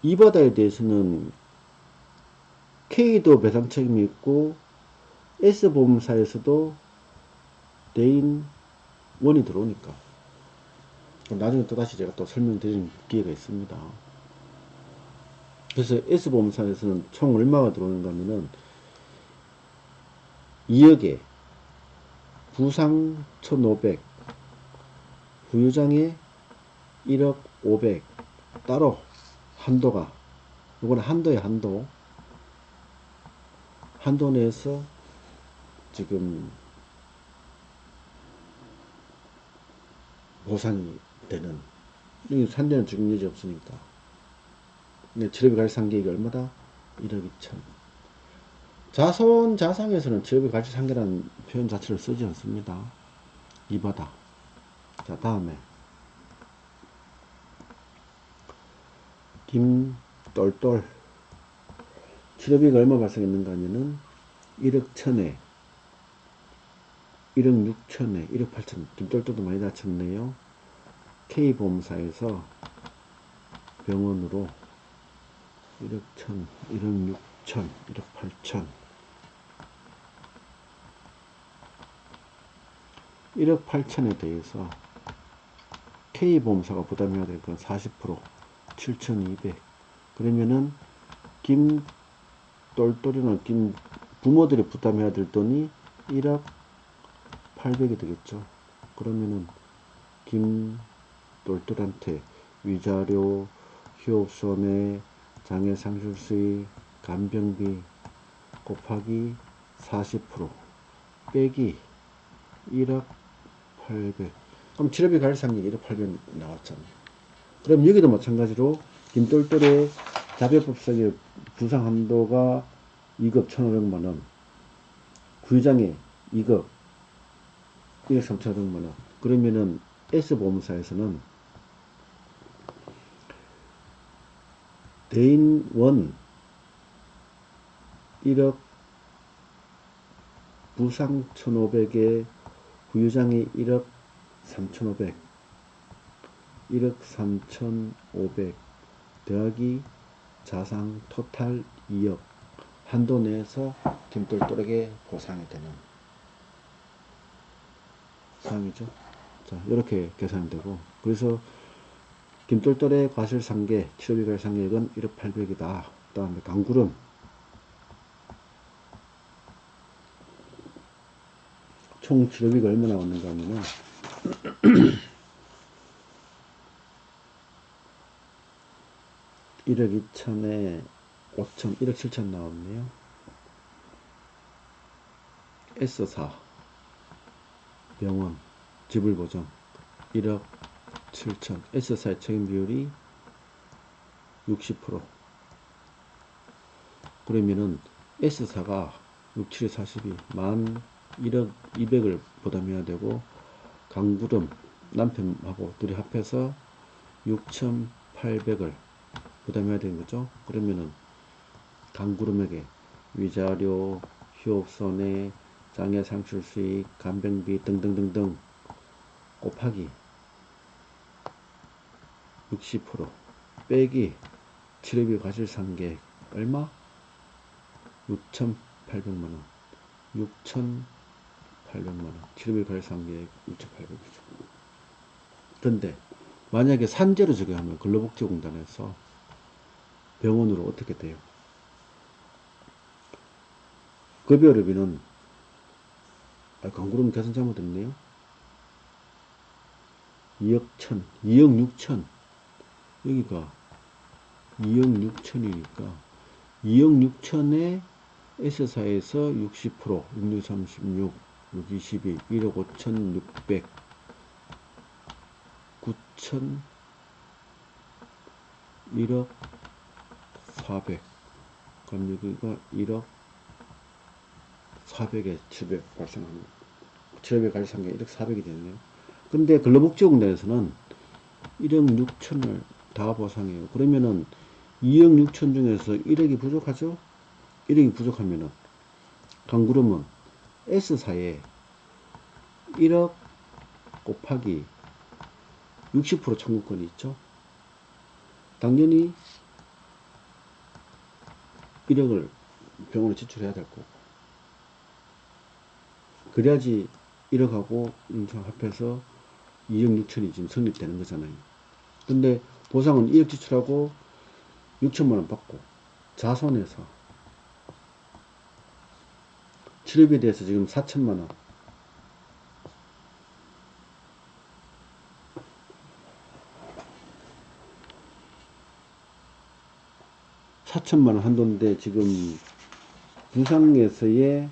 이 바다에 대해서는 K도 배상 책임이 있고 S보험사에서도 대인 원이 들어오니까 나중에 또다시 제가 또 설명드리는 기회가 있습니다. 그래서 S보험사에서는 총 얼마가 들어오는가 하면은 2억에 부상 1,500, 부유장애 1억 500 따로 한도가, 이거는 한도의 한도 내에서 지금 보상이 되는, 이 산재는 적용 여지 없으니까. 근데 치료비 과실상계액이 얼마다? 1억 2천. 자손 자상에서는 치료비 과실상계라는 표현 자체를 쓰지 않습니다. 이 바다. 자, 다음에 김똘똘 치료비가 얼마 발생했는가 하면은 1억 1천에 1억 6천에 1억 8천. 김똘똘도 많이 다쳤네요. K보험사에서 병원으로 1억 1천, 1억 6천, 1억 8천, 1억 8천에 대해서 K보험사가 부담해야 될 건 40%, 7,200. 그러면은 김똘똘이나 김 부모들이 부담해야 될 돈이 1억 800이 되겠죠. 그러면은 김똘똘한테 위자료, 휴업손해, 장애 상실수익, 간병비 곱하기 40% 빼기 1억 800. 그럼 치료비 과실상계액 1억 800 나왔잖아요. 그럼 여기도 마찬가지로 김똘똘의 자별법상의 부상 한도가 2급 1,500만원, 부유장애 2급 1억 3,500만원. 그러면은 S보험사에서는 대인원 1억, 부상 1,500에 부유장애 1억 3,500, 1억 3,500 더하기 자상 토탈 2억 한도 내에서 김똘똘에게 보상이 되는 상황이죠. 자, 이렇게 계산이 되고, 그래서 김똘똘의 과실상계, 치료비 과실상계액은 1억 800이다. 그 다음에 강굴은 총 치료비가 얼마 나왔는가 하면은 1억 2천에 5천, 1억 7천 나왔네요. S사 병원 지불보정 1억 7천, S사의 책임 비율이 60%. 그러면은 S사가 6, 7에 42, 만 1억 2백을 부담해야 되고, 강구름 남편하고 둘이 합해서 6,800을 부담해야 되는 거죠. 그러면은 강구름에게 위자료, 휴업손해, 장애 상출 수익, 간병비 등등등등 곱하기 60% 빼기 치료비 과실상계 얼마? 6,800만원. 6,800만원. 치료비 과실상계 6,800이죠. 근데 만약에 산재로 적용하면 근로복지공단에서 병원으로 어떻게 돼요? 급여료비는 강구름 계산 잘못했네요. 2억 1천, 2억 6천. 여기가 2억 6천이니까 2억 6천에 S사에서 60%, 6636, 622, 1억 5천 6백, 9천, 1억 400. 그럼 여기가 1억 400에 700 발생합니다. 700 발생한 게 1억 400이 되네요. 근데 근로복지공단에서는 1억 6천을 다 보상해요. 그러면은 2억 6천 중에서 1억이 부족하죠? 1억이 부족하면은 강구름은 S사에 1억 곱하기 60% 청구권이 있죠. 당연히 1억을 병원에 지출해야 될 거고, 그래야지 1억하고 인상 합해서 2억 6천이 지금 성립되는 거잖아요. 근데 보상은 2억 지출하고 6천만원 받고 자손해서 치료비에 대해서 지금 4천만원, 한도인데 지금 부상에서의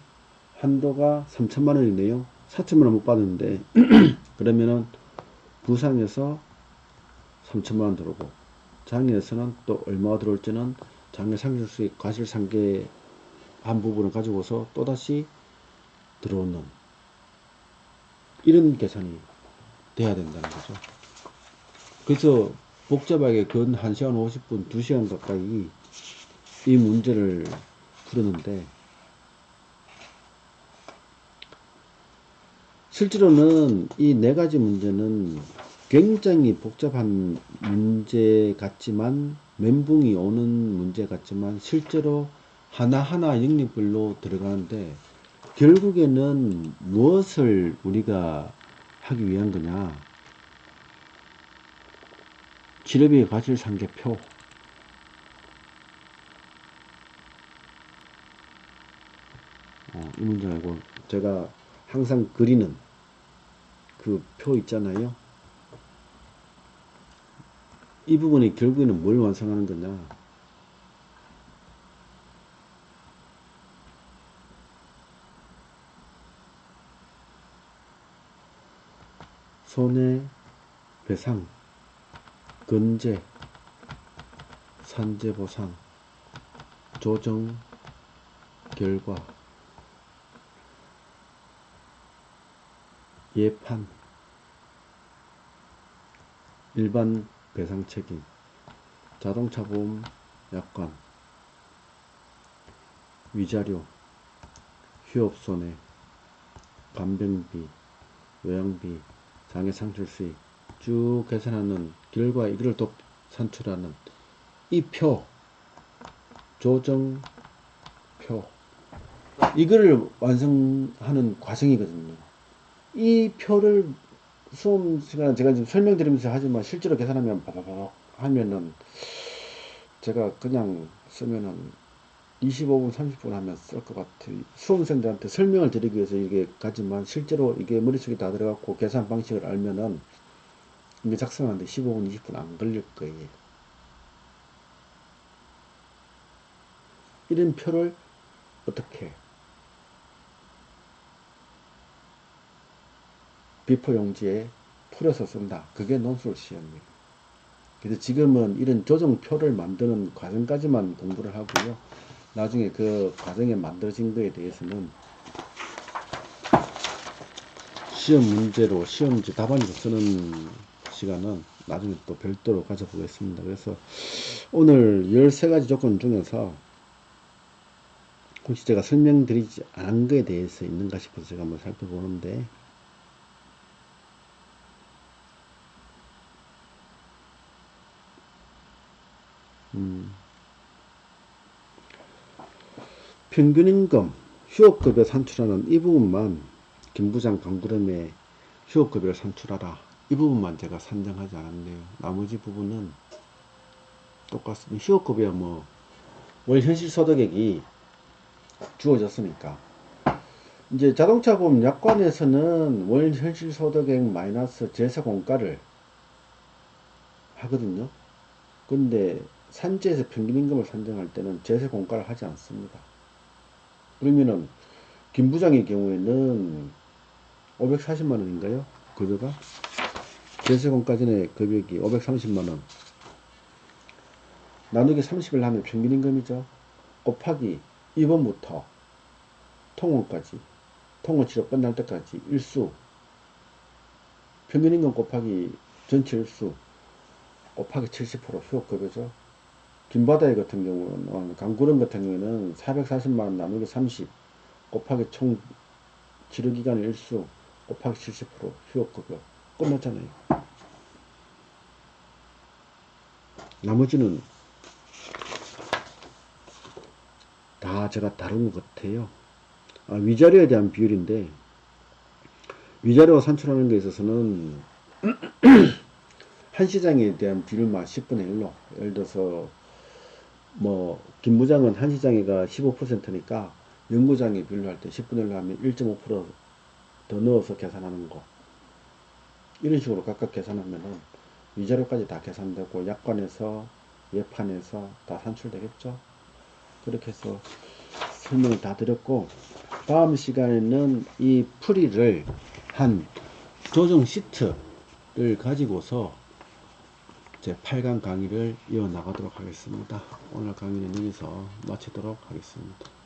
한도가 3천만원이네요. 4천만원 못 받는데 그러면은 부상에서 3천만원 들어오고, 장애에서는 또 얼마가 들어올지는 장애 상실수익 과실상계 한 부분을 가지고서 또다시 들어오는, 이런 계산이 돼야 된다는 거죠. 그래서 복잡하게 근 1시간 50분, 2시간 가까이 이 문제를 풀었는데, 실제로는 이 네 가지 문제는 굉장히 복잡한 문제 같지만, 멘붕이 오는 문제 같지만 실제로 하나하나 영역별로 들어가는데, 결국에는 무엇을 우리가 하기 위한 거냐? 치료비 과실상계표, 이 문제하고 제가 항상 그리는 그 표 있잖아요. 이 부분이 결국에는 뭘 완성하는 거냐? 손해배상, 근제, 산재보상, 조정 결과, 예판, 일반 배상 책임, 자동차 보험 약관, 위자료, 휴업손해, 간병비, 요양비, 장애 상출 수익 쭉 계산하는 결과, 이거를 또 산출하는 이 표, 조정표, 이거를 완성하는 과정이거든요. 이 표를 수업 시간에 제가 지금 설명드리면서 하지만 실제로 계산하면 바바바박 하면은 제가 그냥 쓰면은 25분, 30분 하면 쓸 것 같아요. 수험생들한테 설명을 드리기 위해서 이게 가지만 실제로 이게 머릿속에 다 들어갔고 계산 방식을 알면은 이게 작성하는데 15분, 20분 안 걸릴 거예요. 이런 표를 어떻게 비포 용지에 풀어서 쓴다. 그게 논술 시험이에요. 그래서 지금은 이런 조정표를 만드는 과정까지만 공부를 하고요. 나중에 그 과정에 만들어진 거에 대해서는 시험 문제로 시험지 답안지로 쓰는 시간은 나중에 또 별도로 가져보겠습니다. 그래서 오늘 13가지 조건 중에서 혹시 제가 설명드리지 않은 거에 대해서 있는가 싶어서 제가 한번 살펴보는데, 평균임금, 휴업급여 산출하는 이 부분만 김 부장 강구름에 휴업급여를 산출하라. 이 부분만 제가 산정하지 않았네요. 나머지 부분은 똑같습니다. 휴업급여 월 현실소득액이 주어졌으니까. 이제 자동차보험 약관에서는 월 현실소득액 마이너스 제세공과를 하거든요. 근데 산지에서 평균임금을 산정할 때는 제세공과를 하지 않습니다. 그러면은 김 부장의 경우에는 540만원인가요? 급여가? 제세공과 전에 급여기 530만원 나누기 30을 하면 평균임금이죠. 곱하기 2번부터 통원까지, 통원치료 끝날 때까지 일수, 평균임금 곱하기 전체 일수 곱하기 70% 휴업급여죠. 김바다의 같은 경우는, 강구름 같은 경우에는 440만원 나누기 30 곱하기 총 치료기간의 일수 곱하기 70% 휴업급여 끝났잖아요. 나머지는 다 제가 다룬 것 같아요. 위자료에 대한 비율인데, 위자료 산출하는 데 있어서는 한시장에 대한 비율만 10분의 1로, 예를 들어서 김 부장은 한시장에가 15%니까 연구장에 비율로 할 때 10분의 1로 하면 1.5%더 넣어서 계산하는 거, 이런 식으로 각각 계산하면은 위자료까지 다 계산되고 약관에서 예판에서 다 산출되겠죠. 그렇게 해서 설명을 다 드렸고, 다음 시간에는 이 풀이를 한 조정 시트를 가지고서 제 8강 강의를 이어나가도록 하겠습니다. 오늘 강의는 여기서 마치도록 하겠습니다.